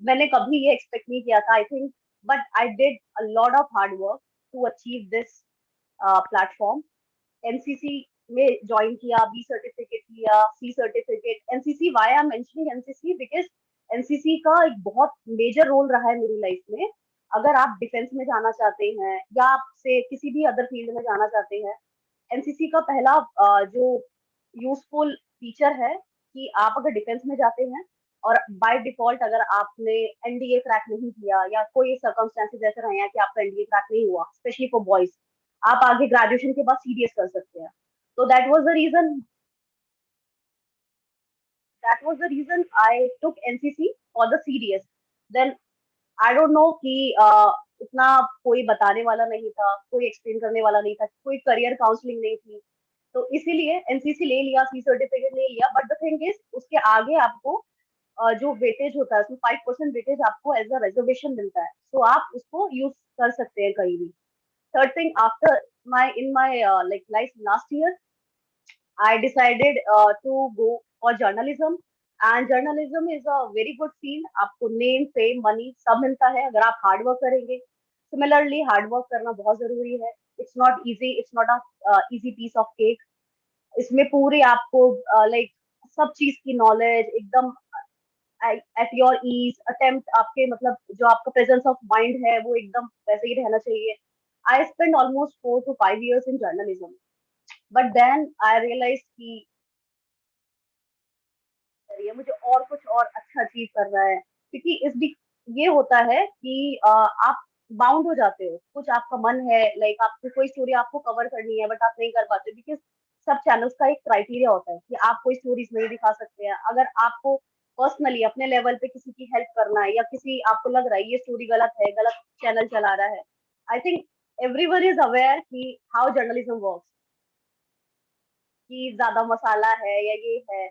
Speaker 10: मैंने कभी ये एक्सपेक्ट नहीं किया था. I think but I did a lot of hard work to achieve this platform. NCC में ज्वाइन किया, बी सर्टिफिकेट लिया, C certificate. NCC, why I am mentioning NCC because NCC का एक बहुत मेजर रोल रहा है मेरी लाइफ में. अगर आप डिफेंस में जाना चाहते हैं या आपसे किसी भी अदर फील्ड में जाना चाहते हैं, एनसीसी का पहला जो यूजफुल फीचर है कि आप अगर डिफेंस में जाते हैं और बाय डिफॉल्ट अगर आपने एनडीए क्रैक नहीं किया या कोई सर्कमस्टेंसेस ऐसे रहे हैं कि आपका एनडीए क्रैक नहीं हुआ, स्पेशली फॉर बॉयज, आप आगे ग्रेजुएशन के बाद सीडीएस कर सकते हैं. तो that was the reason I took NCC for the CDS. Then I don't know कि इतना कोई बताने वाला नहीं था, कोई एक्सप्लेन करने वाला नहीं था, कोई करियर काउंसलिंग नहीं थी. तो इसीलिए एनसीसी ले लिया, सी सर्टिफिकेट ले लिया. बट द थिंग इज उसके आगे आपको जो वेटेज होता है उसमें 5% वेटेज आपको एज अ रिजर्वेशन मिलता है. सो आप उसको यूज कर सकते हैं कहीं भी. Third thing, after in my like life last year, I decided to go for journalism. And journalism is a very good field. आपको name, fame, money सब मिलता है अगर आप hard work करेंगे. Similarly, hard work करना बहुत जरूरी है. It's not easy. It's not a easy piece of cake. इसमें पूरी आपको like सब चीज की knowledge एकदम at your ease, attempt आपके मतलब जो आपका presence of mind है वो एकदम वैसे ही रहना चाहिए. I spent almost 4 to 5 years in journalism. But then I realized कि मुझे और कुछ और अच्छा अचीव करना है, क्योंकि ये होता है कि आप बाउंड हो जाते हो, कुछ आपका मन है, लाइक आपको कोई स्टोरी आपको कवर करनी है बट आप नहीं कर पाते, बिकॉज सब चैनल्स का एक क्राइटेरिया होता है कि आप कोई स्टोरीज नहीं दिखा सकते हैं। अगर आपको पर्सनली अपने लेवल पे किसी की हेल्प करना है, या किसी आपको लग रहा है ये स्टोरी गलत है, गलत चैनल चला रहा है, I think everyone is aware कि हाउ जर्नलिज्म वर्क्स, कि ज्यादा मसाला है या ये है,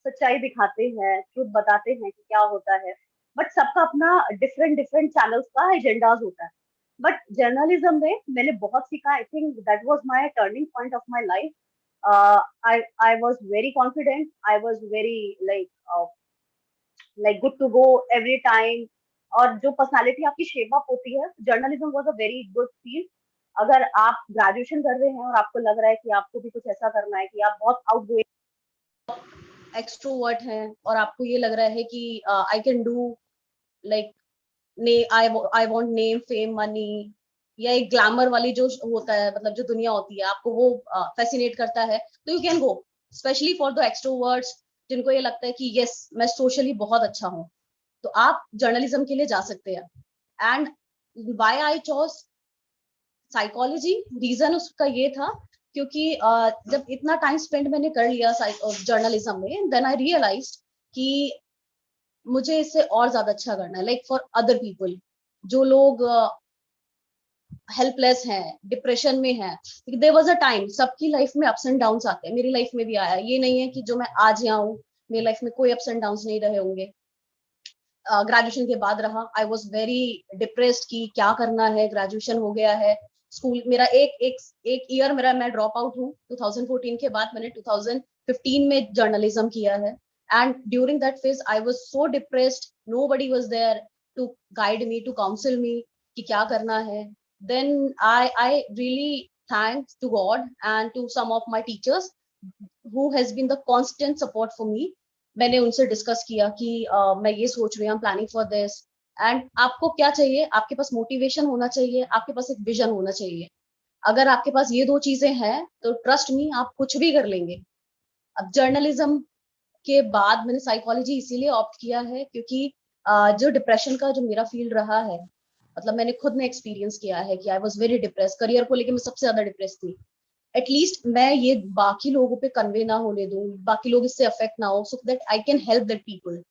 Speaker 10: सच्चाई दिखाते हैं, ट्रुथ बताते हैं कि क्या होता है, बट सबका अपना डिफरेंट डिफरेंट चैनल्स का एजेंडाज होता है। बट जर्नलिज्म में मैंने बहुत सीखा, I think that was my turning point of my life. I was very confident, I was very like good to go every time. और जो पर्सनालिटी आपकी शेप अप होती है, journalism was a very good field. अगर आप graduation कर रहे हैं और आपको लग रहा है कि आपको भी कुछ ऐसा करना है कि आप बहुत आउटगोइंग एक्सट्रोवर्ट हैं, और आपको ये लग रहा है कि I can do like I want name fame money, या एक ग्लैमर वाली जो होता है, मतलब जो दुनिया होती है, आपको वो फैसिनेट करता है, तो you can go, specially for the extroverts जिनको ये लगता है कि यस मैं सोशली बहुत अच्छा हूँ, तो आप जर्नलिज्म के लिए जा सकते हैं। And why I chose psychology, reason उसका ये था क्योंकि जब इतना टाइम स्पेंड मैंने कर लिया जर्नलिज्म में, देन आई रियलाइज कि मुझे इससे और ज्यादा अच्छा करना है, लाइक फॉर अदर पीपल, जो लोग हेल्पलेस हैं, डिप्रेशन में हैं। देयर वाज अ टाइम, सबकी लाइफ में अप्स एंड डाउन्स आते हैं, मेरी लाइफ में भी आया, ये नहीं है कि जो मैं आज यहाँ हूँ मेरी लाइफ में कोई अप्स एंड डाउन्स नहीं रहे होंगे। ग्रेजुएशन के बाद रहा, आई वॉज वेरी डिप्रेस्ड कि क्या करना है, ग्रेजुएशन हो गया है, स्कूल मेरा एक ईयर मेरा मैं ड्रॉप आउट हूँ 2014 के बाद, मैंने 2015 में जर्नलिज्म किया है। And during that phase I was so depressed, nobody was there to guide me, to counsel me कि क्या करना है। Then I really thanks to God and to some of my teachers who has been the constant support for me. मैंने उनसे discuss किया कि मैं ये सोच रही हूँ, प्लानिंग फॉर दिस। एंड आपको क्या चाहिए, आपके पास मोटिवेशन होना चाहिए, आपके पास एक विजन होना चाहिए। अगर आपके पास ये दो चीजें हैं तो ट्रस्ट मी आप कुछ भी कर लेंगे। अब जर्नलिज्म के बाद मैंने साइकोलॉजी इसीलिए ऑप्ट किया है क्योंकि जो डिप्रेशन का जो मेरा फील्ड रहा है, मतलब मैंने खुद ने एक्सपीरियंस किया है कि I was very depress, career को लेकर मैं सबसे ज्यादा डिप्रेस थी। एटलीस्ट मैं ये बाकी लोगों पे कन्वे ना होने दूं, बाकी लोग इससे अफेक्ट ना हो, so that I can help that people.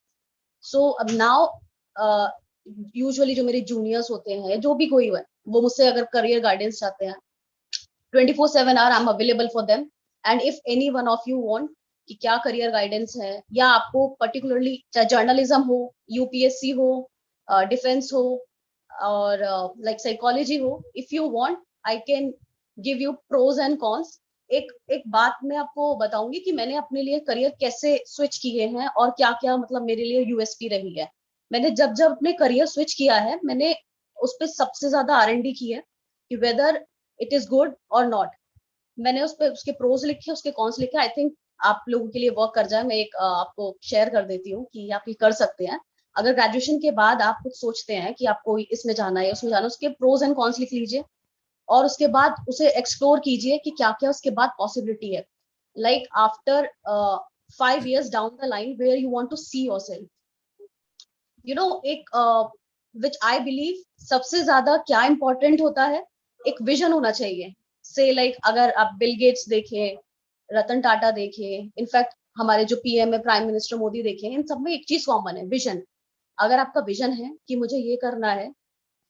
Speaker 10: So अब नाउ यूजुअली जो मेरे जूनियर्स होते हैं, जो भी कोई है, वो मुझसे अगर करियर गाइडेंस चाहते हैं, 24/7 hour I am available for them. And if any one of you want कि क्या करियर गाइडेंस है, या आपको पर्टिकुलरली चाहे जर्नलिज्म हो, यूपीएससी हो, डिफेंस हो, और लाइक साइकोलॉजी हो, if you want I can give you pros and cons. एक बात मैं आपको बताऊंगी कि मैंने अपने लिए करियर कैसे स्विच किए हैं और क्या क्या मतलब मेरे लिए यूएसपी रही है। मैंने जब जब अपने करियर स्विच किया है, मैंने उस पर सबसे ज्यादा आर&डी की है कि वेदर इट इज गुड और नॉट। मैंने उस पर उसके प्रोज लिखे, उसके कॉन्स लिखे। आई थिंक आप लोगों के लिए वर्क कर जाए, मैं एक आपको शेयर कर देती हूँ कि आप ये कर सकते हैं। अगर ग्रेजुएशन के बाद आप कुछ सोचते हैं कि आपको इसमें जाना है, उसमें जाना है, उसके प्रोज एंड कॉन्स लिख लीजिए और उसके बाद उसे एक्सप्लोर कीजिए कि क्या क्या उसके बाद पॉसिबिलिटी है। Like after 5 years down the line where you want to see yourself, you know, एक विच आई बिलीव सबसे ज्यादा क्या इंपॉर्टेंट होता है, एक विजन होना चाहिए। से लाइक अगर आप बिल गेट्स देखें, रतन टाटा देखें, इनफैक्ट हमारे जो पीएम है प्राइम मिनिस्टर मोदी देखें, इन सब में एक चीज कॉमन है, विजन। अगर आपका विजन है कि मुझे ये करना है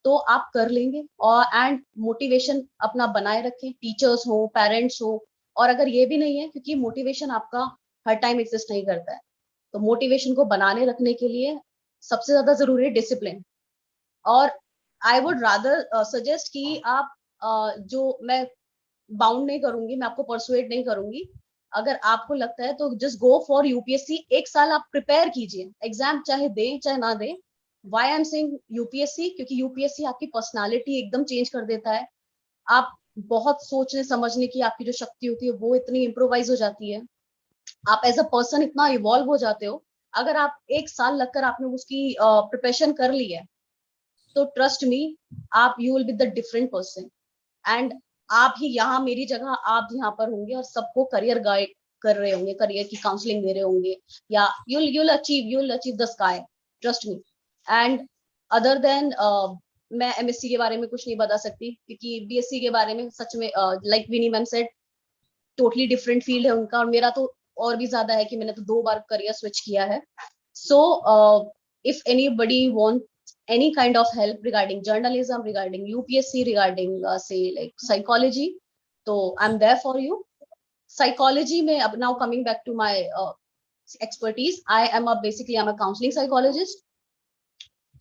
Speaker 10: तो आप कर लेंगे। और एंड मोटिवेशन अपना बनाए रखें, टीचर्स हो, पेरेंट्स हो। और अगर ये भी नहीं है, क्योंकि मोटिवेशन आपका हर टाइम एग्जिस्ट नहीं करता है, तो मोटिवेशन को बनाने रखने के लिए सबसे ज्यादा जरूरी है डिसिप्लिन। और आई वुड रादर सजेस्ट कि आप जो मैं बाउंड नहीं करूंगी, मैं आपको परसुएट नहीं करूंगी, अगर आपको लगता है तो जस्ट गो फॉर यूपीएससी। 1 साल आप प्रिपेयर कीजिए, एग्जाम चाहे दें चाहे ना दें। Why I am saying UPSC, क्योंकि यूपीएससी आपकी पर्सनालिटी एकदम चेंज कर देता है। आप बहुत सोचने समझने की आपकी जो शक्ति होती है वो इतनी इम्प्रोवाइज हो जाती है, आप एज अ पर्सन इतना इवॉल्व हो जाते हो। अगर आप 1 साल लगकर आपने उसकी प्रिपरेशन कर ली है, तो ट्रस्ट मी, आप you will be the different person. And आप ही यहाँ मेरी जगह आप यहाँ पर होंगे और सबको करियर गाइड कर रहे होंगे, करियर की काउंसलिंग दे रहे होंगे, या you'll achieve the sky, trust me। and other than मैं एमएससी के बारे में कुछ नहीं बता सकती, क्योंकि बीएससी के बारे में सच में like Vini ma'am said totally different field है उनका, और मेरा तो और भी ज्यादा है कि मैंने तो 2 बार करियर स्विच किया है. So if anybody want any kind of help regarding journalism, regarding UPSC, regarding say like psychology, so I'm there for you. Psychology में अब now coming back to my expertise, I'm a counseling psychologist.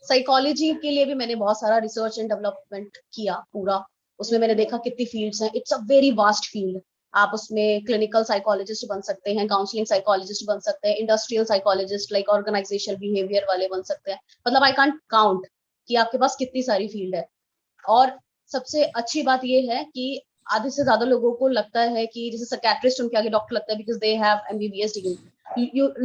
Speaker 10: Psychology के लिए भी मैंने बहुत सारा research and development किया पूरा. उसमें मैंने देखा कितनी फील्ड्स हैं. It's a very vast field. आप उसमें क्लिनिकल साइकोलॉजिस्ट बन सकते हैं, काउंसलिंग साइकोलॉजिस्ट बन सकते हैं, industrial psychologist like organisation behaviour वाले बन सकते हैं. मतलब आई कांट काउंट कि आपके पास कितनी सारी फील्ड है. और सबसे अच्छी बात ये है कि आधे से ज्यादा लोगों को लगता है कि जैसे साइकियाट्रिस्ट उनके आगे डॉक्टर लगता है because they have MBBS degree.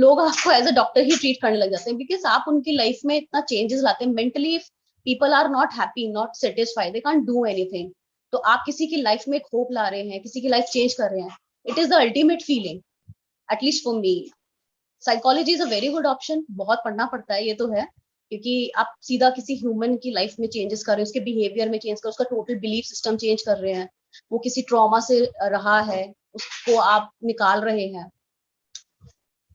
Speaker 10: लोग आपको एज अ डॉक्टर ही ट्रीट करने लग जाते हैं बिकॉज आप उनकी लाइफ में इतना चेंजेस लाते हैं. Mentally if people are not happy, not satisfied, they can't do anything. तो आप किसी की लाइफ में एक होप ला रहे हैं, किसी की लाइफ चेंज कर रहे हैं. It is the ultimate feeling, at least for me. Psychology is a very good option. बहुत पढ़ना पड़ता है, ये तो है, क्योंकि आप सीधा किसी ह्यूमन की लाइफ में चेंजेस कर रहे हैं, उसके बिहेवियर में चेंज कर, उसका टोटल बिलीफ सिस्टम चेंज कर रहे हैं. वो किसी ट्रॉमा से रहा है, उसको आप निकाल रहे हैं.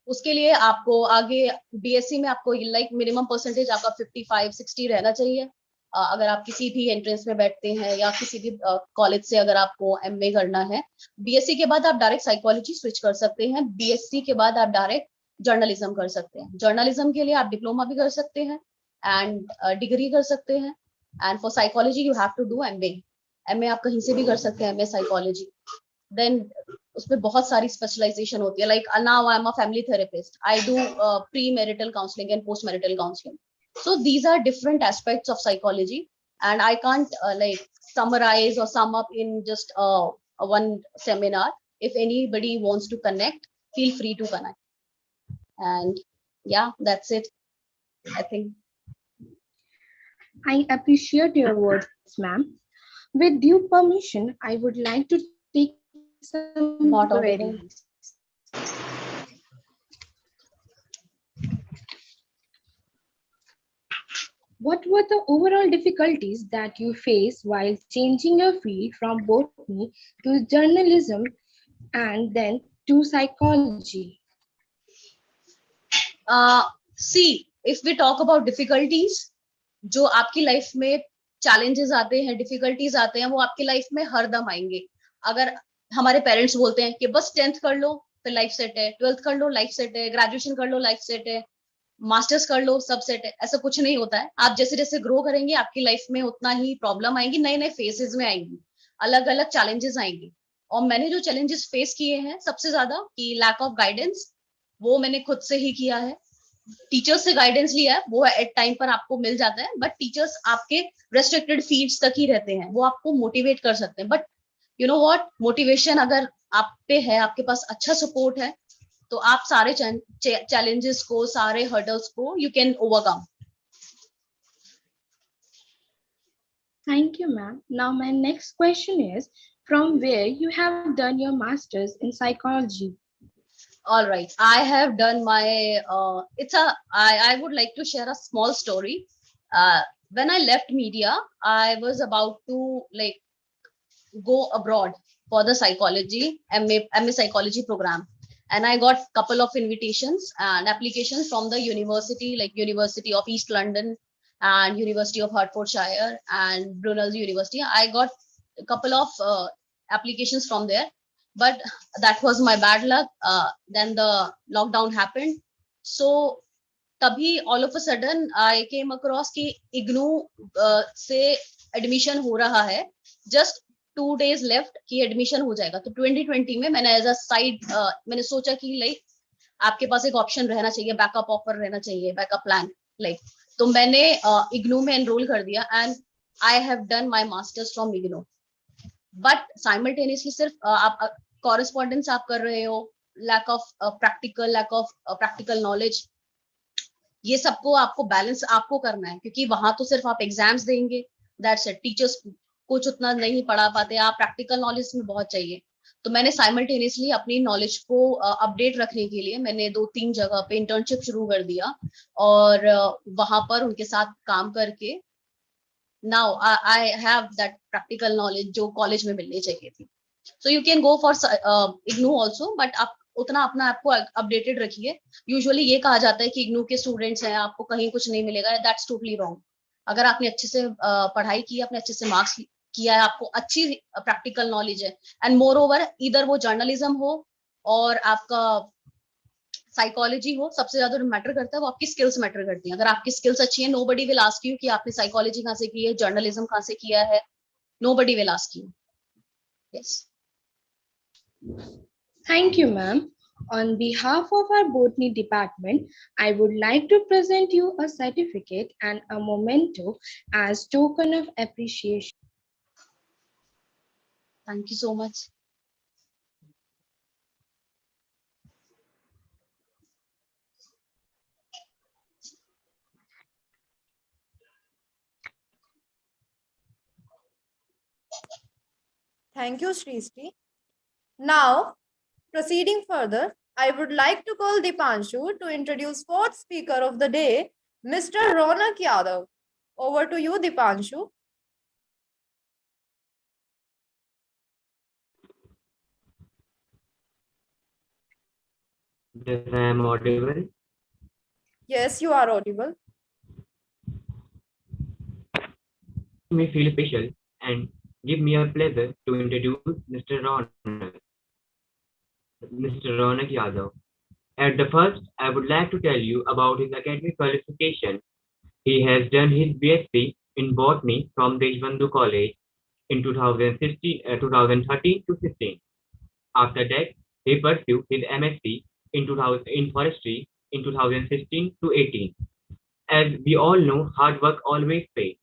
Speaker 10: उसके लिए आपको आगे बीएससी में आपको लाइक मिनिमम परसेंटेज आपका 55-60 रहना चाहिए. अगर आप किसी भी एंट्रेंस में बैठते हैं या किसी भी कॉलेज से अगर आपको एमए करना है. बीएससी के बाद आप डायरेक्ट साइकोलॉजी स्विच कर सकते हैं. बीएससी के बाद आप डायरेक्ट जर्नलिज्म कर सकते हैं. जर्नलिज्म के लिए आप डिप्लोमा भी कर सकते हैं एंड डिग्री कर सकते हैं. And for psychology you have to do MA. MA आप कहीं से भी कर सकते हैं, एमए साइकोलॉजी. देन उसमें बहुत सारी स्पेशलाइजेशन होती है. Like now I am a family therapist, I do pre marital counselling and post marital counselling. So these are different aspects of psychology, and I can't like summarize or sum up in just one seminar. If anybody wants to connect, feel free to connect. And yeah, that's it, I think.
Speaker 9: I appreciate your words, ma'am. With due permission, I would like to take some
Speaker 10: Not
Speaker 9: queries. What were the overall difficulties that you faced while changing your field from botany to journalism and then to psychology?
Speaker 10: See, if we talk about difficulties, जो आपकी life में challenges आते हैं, difficulties आते हैं, वो आपकी life में हर दम आएंगे. अगर हमारे पेरेंट्स बोलते हैं कि बस 10th कर लो फिर लाइफ सेट है, 12th कर लो लाइफ सेट है, ग्रेजुएशन कर लो लाइफ सेट है, मास्टर्स कर लो सब सेट है, ऐसा कुछ नहीं होता है. आप जैसे जैसे ग्रो करेंगे आपकी लाइफ में उतना ही प्रॉब्लम आएंगी, नए नए फेसेस में आएंगी, अलग अलग चैलेंजेस आएंगी. और मैंने जो चैलेंजेस फेस किए हैं सबसे ज्यादा कि लैक ऑफ गाइडेंस, वो मैंने खुद से ही किया है. टीचर्स से गाइडेंस लिया है, वो एट टाइम पर आपको मिल जाता है, बट टीचर्स आपके रेस्ट्रिक्टेड फील्ड्स तक ही रहते हैं, वो आपको मोटिवेट कर सकते हैं. But you know what, motivation अगर आप पे है, आपके पास अच्छा सपोर्ट है, तो आप सारे चैलेंजेस को, सारे हर्डल्स को you can overcome.
Speaker 9: Thank you, ma'am. Now my next question is, from where you have done your master's in psychology?
Speaker 10: All right, I have done my I would like to share a small story. When I left media, I was about to like go abroad for the psychology MA psychology program, and I got couple of invitations and applications from the university, like University of East London and University of Hertfordshire and Brunel University. I got a couple of applications from there, but that was my bad luck. Then the lockdown happened, so तभी all of a sudden I came across कि IGNU से admission हो रहा है, just 2 days left कि admission हो जाएगा. तो 2020 में मैंने एज अ साइड मैंने सोचा कि लाइक आपके पास एक ऑप्शन रहना चाहिए, बैकअप ऑफर रहना चाहिए, बैकअप प्लान लाइक. तो मैंने IGNU में एनरोल कर दिया and I have done my masters from IGNU. But simultaneously सिर्फ आप कॉरेस्पॉन्डेंस आप कर रहे हो, लैक ऑफ प्रैक्टिकल नॉलेज, ये सबको आपको बैलेंस आपको करना है, क्योंकि वहां तो सिर्फ आप एग्जाम्स देंगे, दैट्स इट. टीचर्स कुछ उतना नहीं पढ़ा पाते, आप प्रैक्टिकल नॉलेज में बहुत चाहिए.
Speaker 11: तो मैंने साइमल्टेनियसली अपनी नॉलेज को अपडेट रखने के लिए मैंने 2-3 जगह पे इंटर्नशिप शुरू कर दिया और वहां पर उनके साथ काम करके now I have that practical knowledge जो कॉलेज में मिलनी चाहिए थी. So you can go for IGNOU also, but आप उतना अपना आपको अपडेटेड रखिए. यूजुअली ये कहा जाता है कि इग्नू के स्टूडेंट्स हैं, आपको कहीं कुछ नहीं मिलेगा. That's totally wrong. अगर आपने अच्छे से पढ़ाई की, आपने अच्छे से मार्क्स किया है, आपको अच्छी प्रैक्टिकल नॉलेज है, एंड मोर ओवर इधर वो जर्नलिज्म हो और आपका साइकोलॉजी हो, सबसे ज्यादा जो मैटर करता है वो आपकी स्किल्स मैटर करती हैं. अगर आपकी स्किल्स अच्छी है, नोबडी विल आस्क यू कि आपने साइकोलॉजी कहाँ से की है, जर्नलिज्म कहाँ से किया है. Nobody will ask you. Yes.
Speaker 9: Thank you, ma'am. On behalf of our botany department, I would like to present you a certificate and a memento as token of appreciation.
Speaker 11: Thank you so much.
Speaker 1: Thank you, Srishti. Now, proceeding further, I would like to call Dipanshu to introduce fourth speaker of the day, Mr. Ronak Yadav. Over to you, Dipanshu.
Speaker 6: Yes, I am audible.
Speaker 1: Yes, you are audible.
Speaker 6: Me feel special and give me a pleasure to introduce Mr. Ronak Yadav. At the first, I would like to tell you about his academic qualification. He has done his BSc in Botany from Deshbandhu College in 2013 to 15. After that, he pursued his MSc in Forestry in 2016 to 18. As we all know, hard work always pays.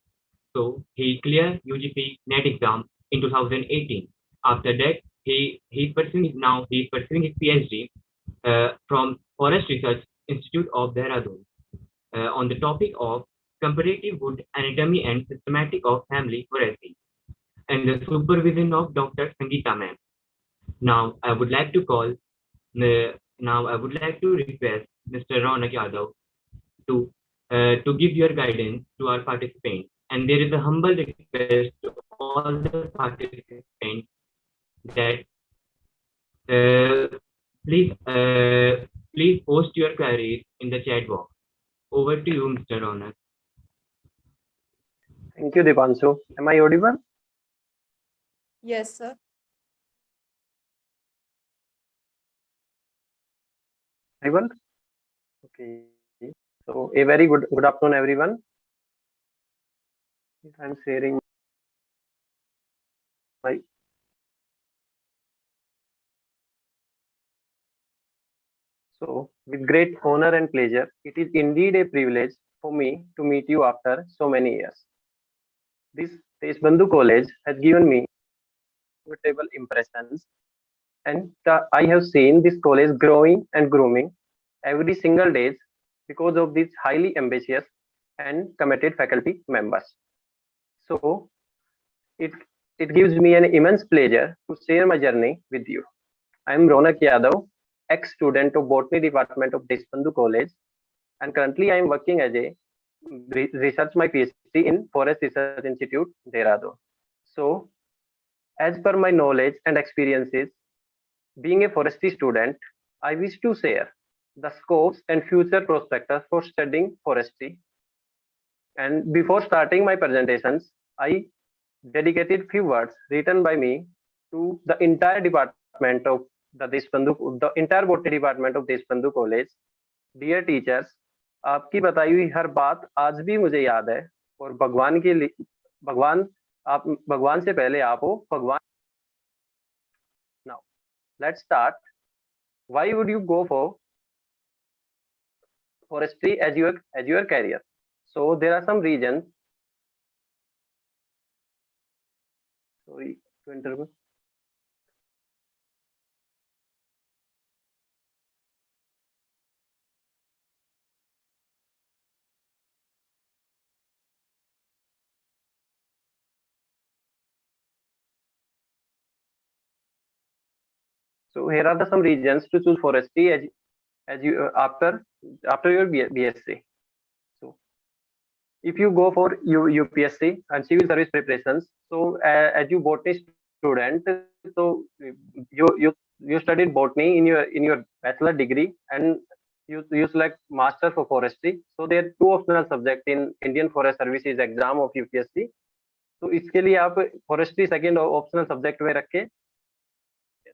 Speaker 6: So he cleared UGC NET exam in 2018. After that, he is pursuing his PhD from Forest Research Institute of Dehradun on the topic of comparative wood anatomy and systematic of family forestry, and the supervision of Dr. Sangeeta ma'am. Now I would like to request Mr. Ronak Yadav to give your guidance to our participants. And there is a humble request to all the participants that please post your queries in the chat box. Over to you, Mr. Ronak.
Speaker 12: Thank you, Dipanshu. Am I audible?
Speaker 1: Yes, sir.
Speaker 12: Audible? Okay. So a very good afternoon, everyone. I'm sharing my so with great honor and pleasure, it is indeed a privilege for me to meet you after so many years. This Deshbandhu College has given me notable impressions, and I have seen this college growing and grooming every single day because of these highly ambitious and committed faculty members. So it gives me an immense pleasure to share my journey with you. I am Ronak Yadav, ex-student of Botany Department of Deshbandhu College, and currently I am working as a research my PhD in Forest Research Institute, Dehradun. So, as per my knowledge and experiences, being a forestry student, I wish to share the scopes and future prospects for studying forestry. And before starting my presentations, I dedicated few words written by me to the entire department of the entire botany department of Deshbandhu College. Dear teachers, आपकी बताई हुई हर बात आज भी मुझे याद है, और भगवान से पहले आप हो भगवान. Now, let's start. Why would you go for forestry as your career? So there are some reasons. Sorry to interrupt. So here are the some reasons to choose forestry as you after your BSc. So if you go for UPSC and civil service preparations, so as you botany student, so you studied botany in your bachelor degree, and you select master for forestry. So there are two optional subject in Indian Forest Services exam of UPSC. तो इसके लिए आप forestry second optional subject में रखें.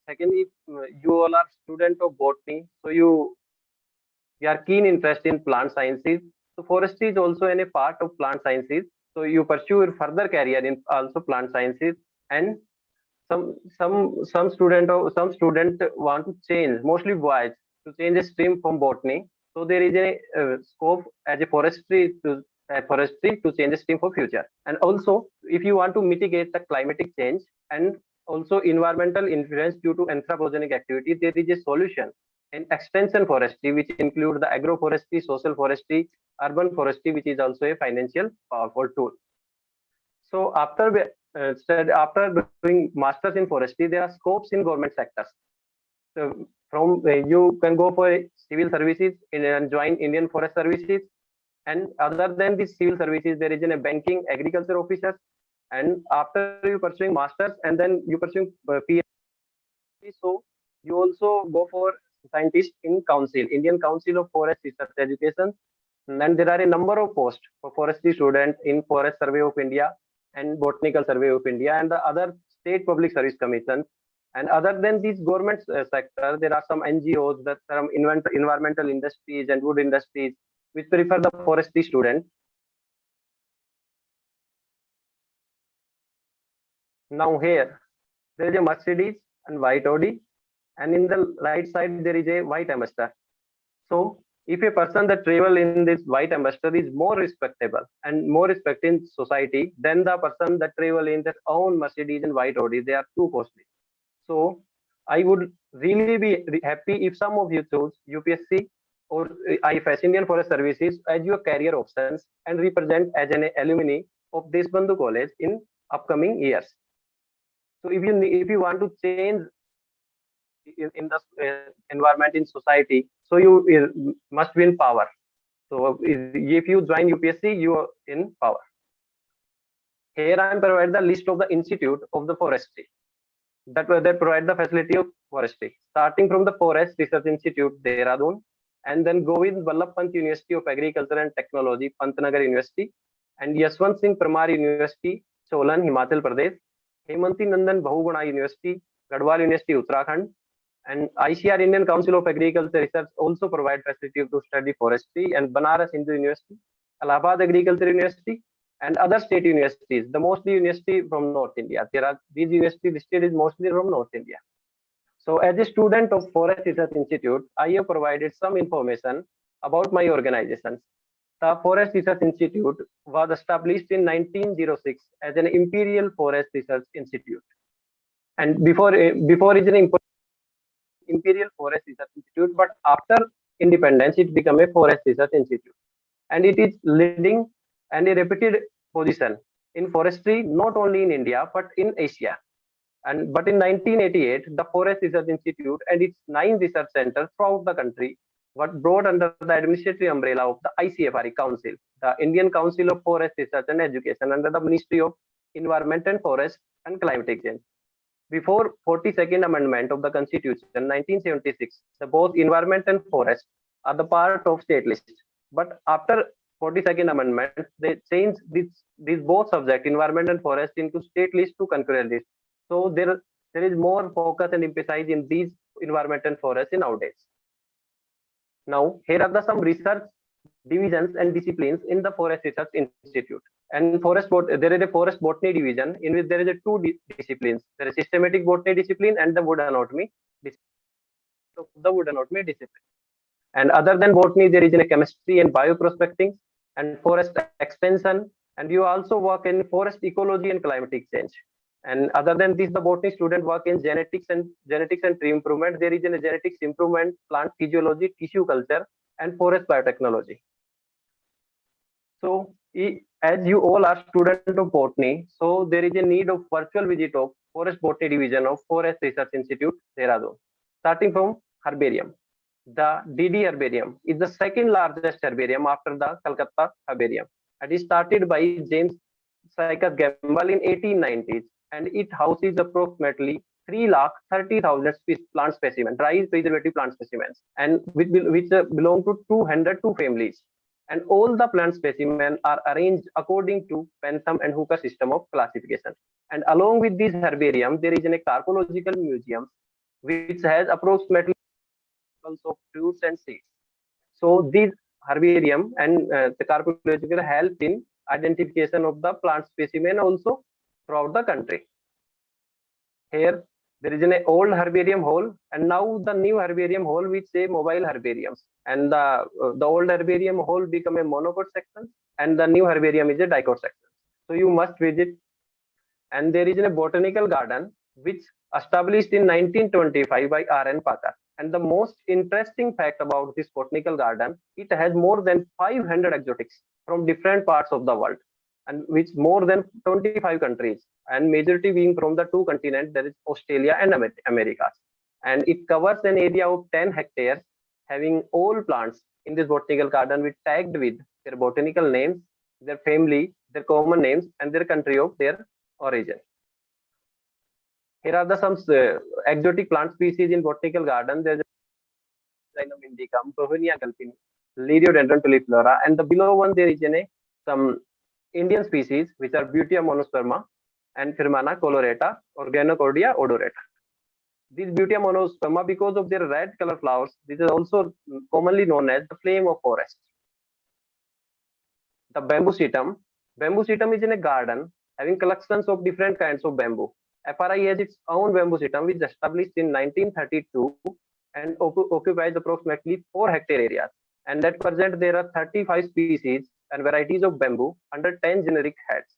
Speaker 12: Secondly, you all are student of botany, so you are keen interest in plant sciences. So forestry is also a part of plant sciences. So you pursue your further career in also plant sciences. And some student want to change, mostly boys, to change a stream from botany. So there is a scope as a forestry to change a stream for future. And also, if you want to mitigate the climatic change and also environmental influence due to anthropogenic activity, there is a solution in extension forestry, which include the agroforestry, social forestry, urban forestry, which is also a financial powerful tool. So after doing masters in forestry, there are scopes in government sectors. So from you can go for civil services and join Indian Forest Services. And other than these civil services, there is a banking, agriculture officers. And after you pursuing masters and then you pursuing PhD, so you also go for scientist in council, Indian Council of Forest Research Education. And then there are a number of posts for forestry students in Forest Survey of India and Botanical Survey of India and the other state public service commissions. And other than these government sector, there are some NGOs, that some environmental industries and wood industries which prefer the forestry student. Now here, there is a Mercedes and white Audi, and in the right side there is a white ambassador. So if a person that travel in this white ambassador is more respectable and more respected in society than the person that travel in their own Mercedes and white Audi, they are too costly. So I would really be happy if some of you choose UPSC or IFS, Indian Forest Services, as your career options and represent as an alumni of Deshbandhu College in upcoming years. So if you want to change in the environment in society, so you must win power. So if you join UPSC, you are in power. Here I am provide the list of the institute of the forestry that they provide the facility of forestry, starting from the Forest Research Institute, Dehradun, and then Govind Vallabh Pant University of Agriculture and Technology, Pantnagar University, and Yashwant Singh Parmar University, Solan, Himachal Pradesh, Hemanti Nandan Bahuguna University, Gadwal University, Uttarakhand, and ICR, Indian Council of Agriculture Research, also provide facility to study forestry, and Banaras Hindu University, Allahabad Agriculture University, and other state universities, the mostly university from North India. There are these universities listed is mostly from North India. So as a student of Forest Research Institute, I have provided some information about my organizations. The Forest Research Institute was established in 1906 as an Imperial Forest Research Institute. And before is an Imperial Forest Research Institute, but after independence, it became a Forest Research Institute. And it is leading and a reputed position in forestry, not only in India, but in Asia. But in 1988, the Forest Research Institute and its 9 research centers throughout the country were brought under the administrative umbrella of the ICFRE Council, the Indian Council of Forest Research and Education, under the Ministry of Environment and Forest and Climatic Change. Before 42nd Amendment of the Constitution, 1976, both environment and forest are the part of state list. But after 42nd Amendment, they changed these both subject, environment and forest, into state list to concurrent list. So there is more focus and emphasis in these environment and forest nowadays. Now, here are some research divisions and disciplines in the Forest Research Institute. And there is a forest botany division in which there is a 2 disciplines. There is systematic botany discipline and the wood anatomy discipline. And other than botany, there is a chemistry and bioprospecting and forest extension. And you also work in forest ecology and climatic change. And other than this, the botany student work in genetics and tree improvement. There is a genetics improvement, plant physiology, tissue culture, and forest biotechnology. So as you all are students of botany, so there is a need of virtual visit of Forest Botany Division of Forest Research Institute, Dehradun. starting from herbarium. The DD herbarium is the second largest herbarium after the Calcutta herbarium. And it started by James Sycus Gamble in 1890s, and it houses approximately 3,30,000 plant specimens, dry preservative plant specimens, and which belong to 202 families. And all the plant specimens are arranged according to Bentham and Hooker system of classification. And along with this herbarium, there is a carpological museum which has approximately of fruits and seeds. So these herbarium and the carpological help in identification of the plant specimen also throughout the country. Here there is an old herbarium hall, and now the new herbarium hall which say mobile herbariums, and the old herbarium hall become a monocot section, and the new herbarium is a dicot section. So you must visit. And there is a botanical garden which established in 1925 by R.N. Parker. And the most interesting fact about this botanical garden, it has more than 500 exotics from different parts of the world, and which more than 25 countries, and majority being from the two continents, that is Australia and Americas. And it covers an area of 10 hectares, having all plants in this botanical garden with tagged with their botanical names, their family, their common names, and their country of their origin. Here are the some exotic plant species in botanical garden. There's Rhinum indicum, Bovania galpini, Liriodendron tuliflora, and the below one there is some Indian species which are Butea monosperma and Firmana colorata or Gynocordia odorata. These Butea monosperma, because of their red color flowers, this is also commonly known as the flame of forest. The bamboo situm. Bamboo situm is in a garden having collections of different kinds of bamboo. FRI has its own bamboo situm, which was established in 1932 and occupies approximately 4 hectare areas. And at present, there are 35 species and varieties of bamboo under 10 generic heads.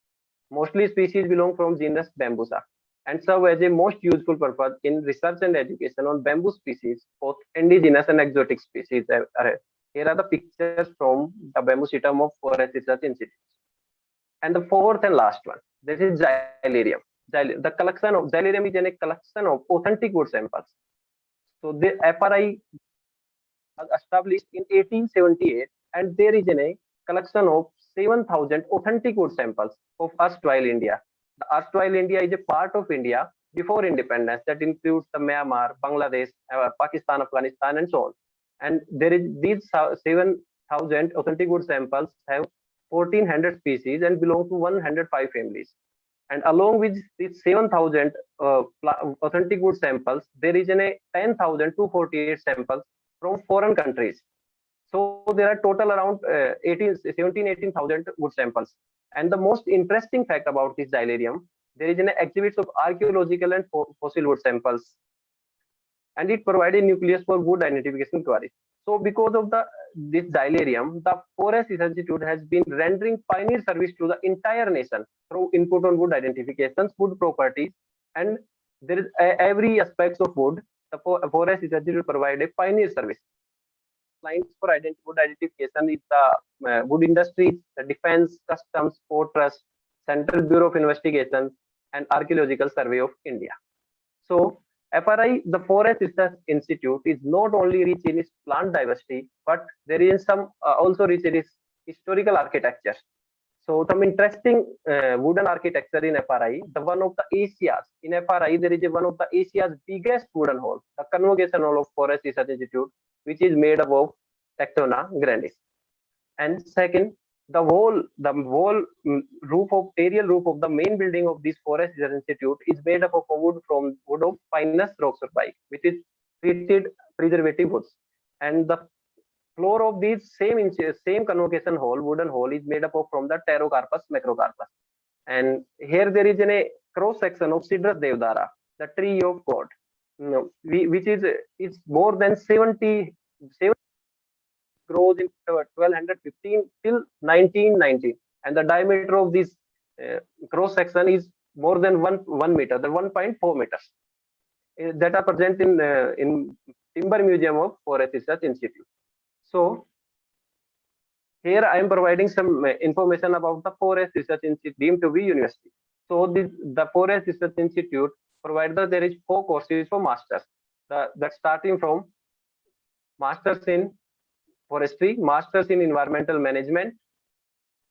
Speaker 12: Mostly species belong from genus Bambusa and serve as a most useful purpose in research and education on bamboo species, both indigenous and exotic species. Here are the pictures from the bamboo situm of Forest Research Institute. And the fourth and last one, this is xylarium. The collection of xylarium is a collection of authentic wood samples. So the FRI was established in 1878, and there is a collection of 7,000 authentic wood samples of erstwhile India. The erstwhile India is a part of India before independence that includes the Myanmar, Bangladesh, Pakistan, Afghanistan, and so on. And there is these 7,000 authentic wood samples have 1,400 species and belong to 105 families. And along with these 7,000 authentic wood samples, there is a 10,248 samples from foreign countries. So there are total around 18,000 wood samples. And the most interesting fact about this xylarium, there is an exhibit of archaeological and fossil wood samples, and it provided nucleus for wood identification queries. So because of this xylarium, the Forest Research Institute has been rendering pioneer service to the entire nation through input on wood identifications, wood properties, and there is every aspects of wood. The Forest Research Institute provide a pioneer service. Lines for wood identification is the wood industry, the defense, customs, port trust, Central Bureau of Investigations, and Archaeological Survey of India. So FRI, the Forest Research Institute, is not only rich in its plant diversity, but there is some also rich in its historical architecture. So some interesting wooden architecture in FRI. The one of the Asia's in FRI, there is one of the Asia's biggest wooden hall, the Convocation Hall of Forest Research Institute, which is made up of Tectona grandis. And second, the whole roof of aerial roof of the main building of this Forest Research Institute is made up of wood of finest rocksorbai, which is treated preservative woods. And the floor of this same convocation hall, wooden hall, is made up of from the Pterocarpus macrocarpus. And here there is a cross section of Cedrus Devdara, the tree of God, which is more than 70 grows in 1215 till 1919, and the diameter of this cross section is more than 1 meter, the 1.4 meters that are present in Timber Museum of Forest Research Institute. So here I am providing some information about the Forest Research Institute deemed to be university. So the Forest Research Institute provides there is 4 courses for masters. that starting from Masters in Forestry, Masters in Environmental Management,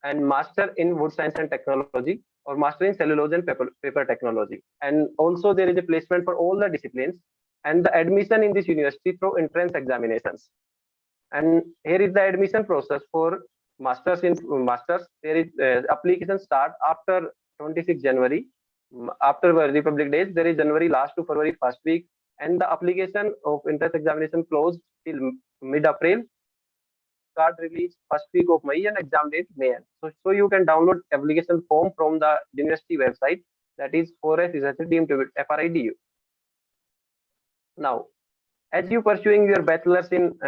Speaker 12: and Master in Wood Science and Technology, or Master in Cellulose and Paper Technology. And also there is a placement for all the disciplines, and the admission in this university through entrance examinations. And here is the admission process for Masters in Masters. There is application start after 26 January. After Republic Days, there is January last to February first week, and the application of entrance examination closed till mid-April. Card release first week of May, and exam date May. So you can download application form from the university website, that is 4S Research Team to FRIDU. Now, as you pursuing your bachelor's in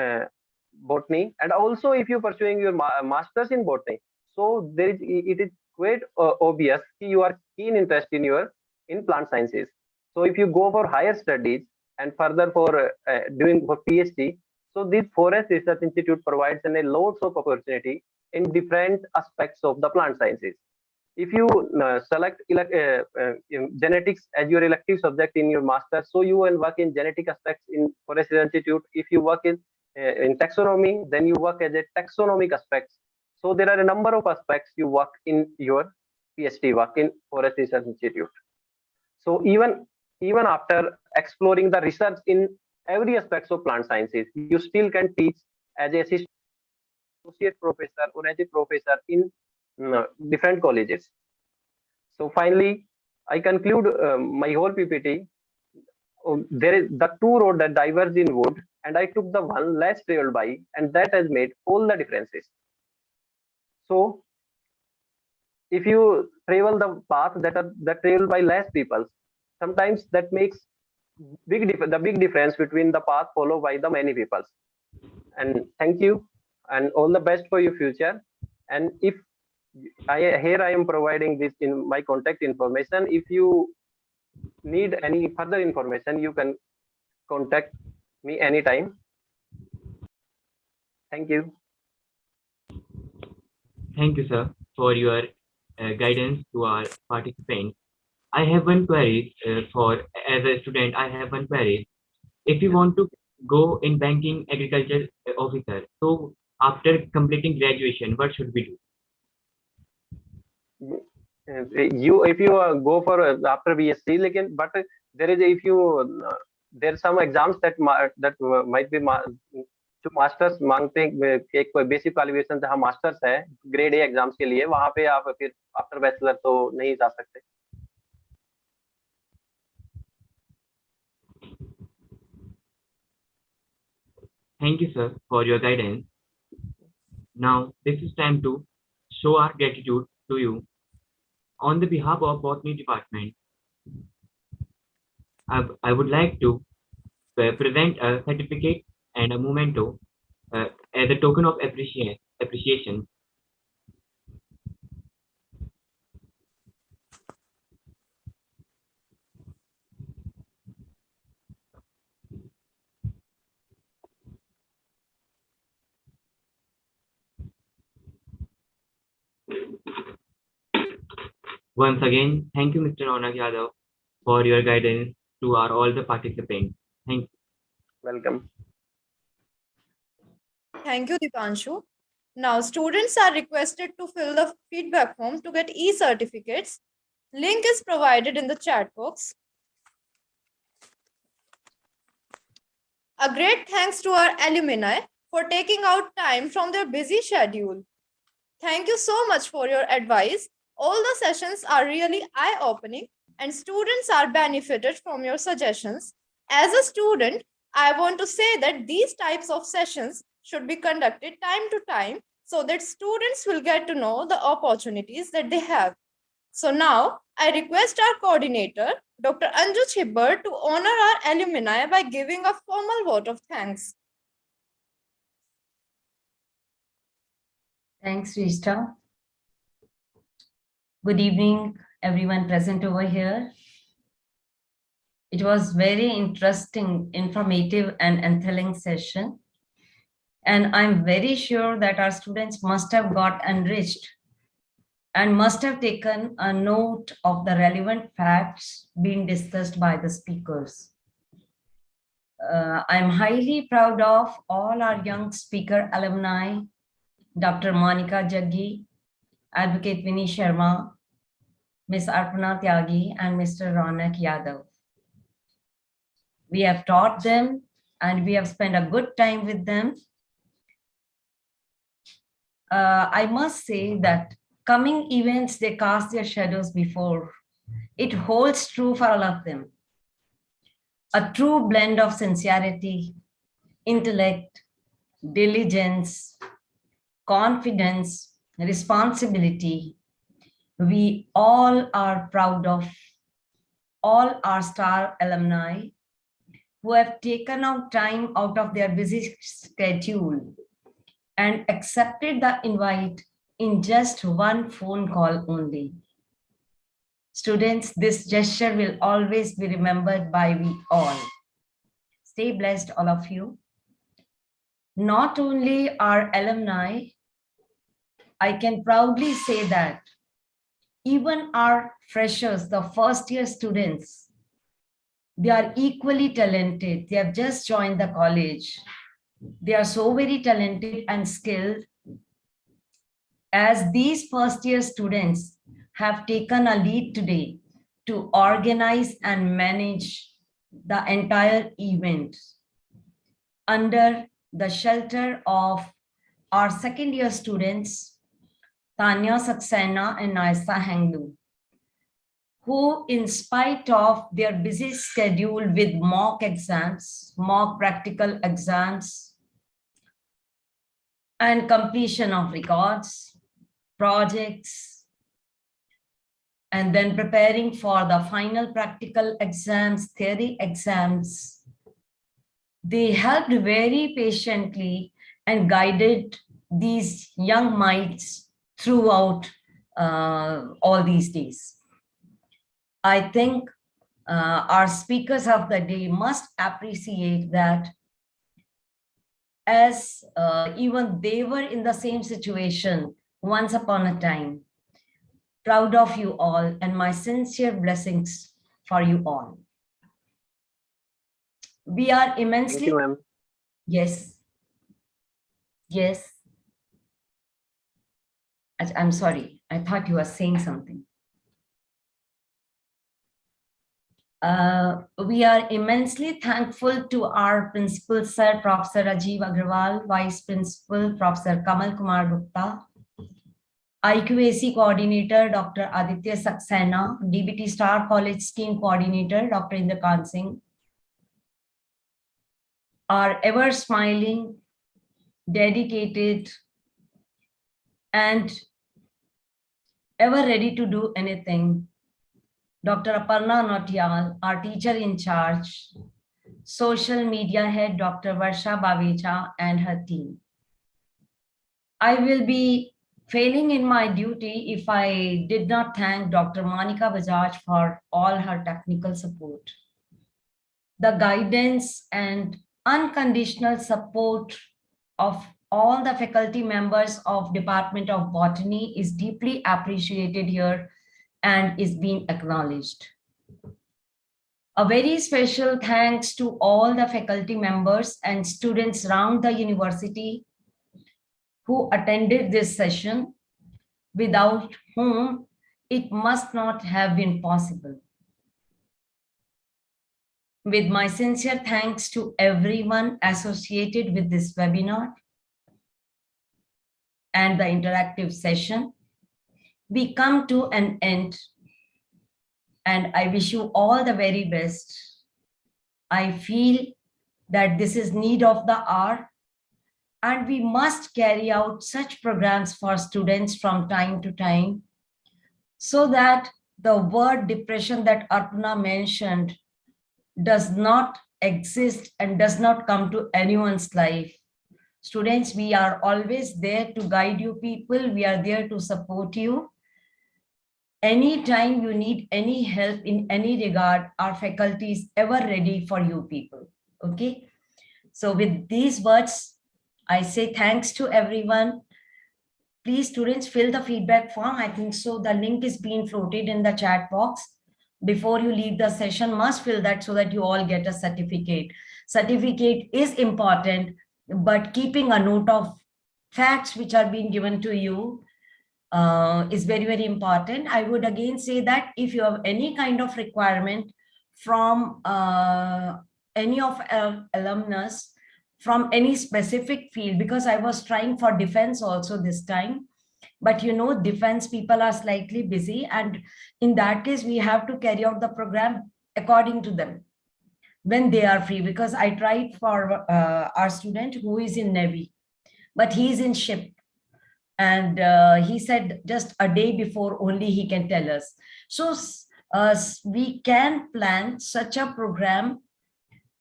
Speaker 12: botany, and also if you pursuing your master's in botany, so it is quite obvious you are keen interest in plant sciences. So if you go for higher studies and further for doing for PhD, so this Forest Research Institute provides a lots of opportunity in different aspects of the plant sciences. If you select genetics as your elective subject in your master, so you will work in genetic aspects in Forest Research Institute. If you work in taxonomy, then you work as a taxonomic aspects. So there are a number of aspects you work in your PhD work in Forest Research Institute. So even after exploring the research in every aspects of plant sciences, you still can teach as a associate professor or as a professor in different colleges. So finally, I conclude my whole PPT. There is the two roads that diverge in wood, and I took the one less traveled by, and that has made all the differences. So if you travel the path that traveled by less people, sometimes that makes the big difference between the path followed by the many people. And thank you, and all the best for your future. And if I am providing this in my contact information. If you need any further information, you can contact me anytime. Thank you.
Speaker 6: Thank you, sir, for your guidance to our participants. I have one query as a student. I have one query. If you want to go in banking agriculture officer, so after completing graduation, what should we do?
Speaker 12: If you go for after BSc, but there is there's some exams that might be जो masters मांगते हैं एक basic qualification जहाँ masters है grade A exams के लिए, वहां पे आप फिर आफ्टर बैचलर तो नहीं जा सकते.
Speaker 6: Thank you, sir, for your guidance. Now, this is time to show our gratitude to you. On the behalf of Botany Department, I would like to present a certificate and a memento as a token of appreciation. Once again, thank you, Mr. Ronak Yadav, for your guidance to all the participants. Thank you.
Speaker 12: Welcome.
Speaker 1: Thank you, Dipanshu. Now, students are requested to fill the feedback form to get e-certificates. Link is provided in the chat box. A great thanks to our alumni for taking out time from their busy schedule. Thank you so much for your advice. All the sessions are really eye-opening and students are benefited from your suggestions. As a student, I want to say that these types of sessions should be conducted time to time so that students will get to know the opportunities that they have. So now I request our coordinator, Dr. Anju Chibbar, to honor our alumni by giving a formal vote of thanks.
Speaker 3: Thanks, Rishta. Good evening, everyone present over here. It was very interesting, informative, and enthralling session. And I'm very sure that our students must have got enriched and must have taken a note of the relevant facts being discussed by the speakers. I'm highly proud of all our young speaker alumni, Dr. Monica Jaggi, Advocate Vini Sharma, Ms. Arpana Tyagi, and Mr. Ronak Yadav. We have taught them and we have spent a good time with them. I must say that coming events, they cast their shadows before. It holds true for all of them. A true blend of sincerity, intellect, diligence, confidence, responsibility. We all are proud of all our star alumni who have taken out time out of their busy schedule and accepted the invite in just one phone call only. Students, this gesture will always be remembered by we all. Stay blessed, all of you. Not only our alumni, I can proudly say that even our freshers, the first year students, they are equally talented. They have just joined the college. They are so very talented and skilled, as these first year students have taken a lead today to organize and manage the entire event under the shelter of our second year students, Tanya Saxena and Naisa Hangdu, who, in spite of their busy schedule with mock exams, mock practical exams, and completion of records, projects, and then preparing for the final practical exams, theory exams, they helped very patiently and guided these young minds throughout all these days. I think our speakers of the day must appreciate that, as even they were in the same situation once upon a time. Proud of you all and my sincere blessings for you all. We are immensely...
Speaker 12: Thank you, ma'am.
Speaker 3: Yes. Yes. I'm sorry. I thought you were saying something. We are immensely thankful to our principal, Sir Professor Rajiv Agrawal, Vice Principal, Professor Kamal Kumar Gupta, IQAC Coordinator, Dr. Aditya Saxena, DBT Star College Scheme Coordinator, Dr. Indrakant Singh, our ever smiling, dedicated, and ever ready to do anything, Dr. Aparna Nautiyal, our teacher in charge, social media head, Dr. Varsha Bavecha and her team. I will be failing in my duty if I did not thank Dr. Monica Bajaj for all her technical support. The guidance and unconditional support of all the faculty members of Department of Botany is deeply appreciated here and is being acknowledged. A very special thanks to all the faculty members and students around the university who attended this session, without whom it must not have been possible. With my sincere thanks to everyone associated with this webinar and the interactive session, we come to an end, and I wish you all the very best. I feel that this is need of the hour, and we must carry out such programs for students from time to time, so that the word depression that Arpana mentioned does not exist and does not come to anyone's life. Students, we are always there to guide you people. We are there to support you. Anytime you need any help in any regard, our faculty is ever ready for you people. Okay. So with these words, I say thanks to everyone. Please, students, fill the feedback form. I think so. The link is being floated in the chat box. before you leave the session must fill that so that you all get a certificate. Certificate is important, but keeping a note of facts which are being given to you is very, very important. I would again say that if you have any kind of requirement from any of alumnus from any specific field, because I was trying for defense also this time, but you know, defense people are slightly busy, and in that case we have to carry out the program according to them when they are free. Because I tried for our student who is in Navy, but he is in ship, and he said just a day before only he can tell us. So we can plan such a program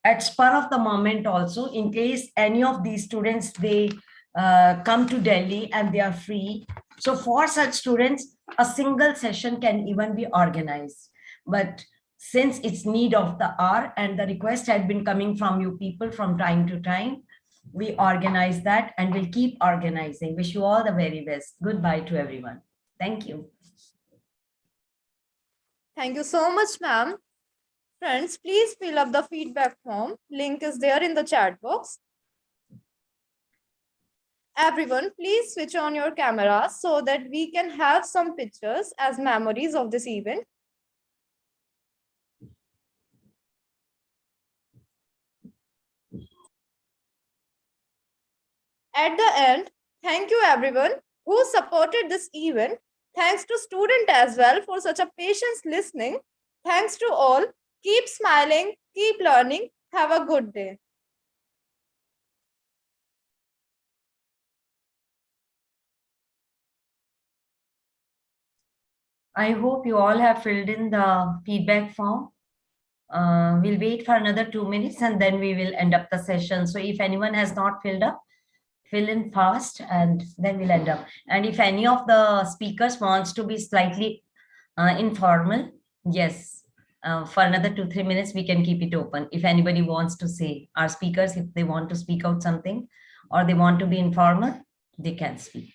Speaker 3: at spur of the moment also, in case any of these students, they come to Delhi and they are free. So for such students, a single session can even be organized. But since it's need of the hour and the request had been coming from you people from time to time, we organize that and we'll keep organizing. Wish you all the very best. Goodbye to everyone. Thank you.
Speaker 1: Thank you so much, ma'am. Friends, please fill up the feedback form. Link is there in the chat box. Everyone, please switch on your cameras so that we can have some pictures as memories of this event. At the end, thank you everyone who supported this event. Thanks to student as well for such a patience listening. Thanks to all. Keep smiling, keep learning. Have a good day.
Speaker 3: I hope you all have filled in the feedback form. We'll wait for another 2 minutes and then we will end up the session. So if anyone has not filled up, fill in fast and then we'll end up. And if any of the speakers wants to be slightly informal, yes, for another 2-3 minutes, we can keep it open. If anybody wants to say, our speakers, if they want to speak out something or they want to be informal, they can speak.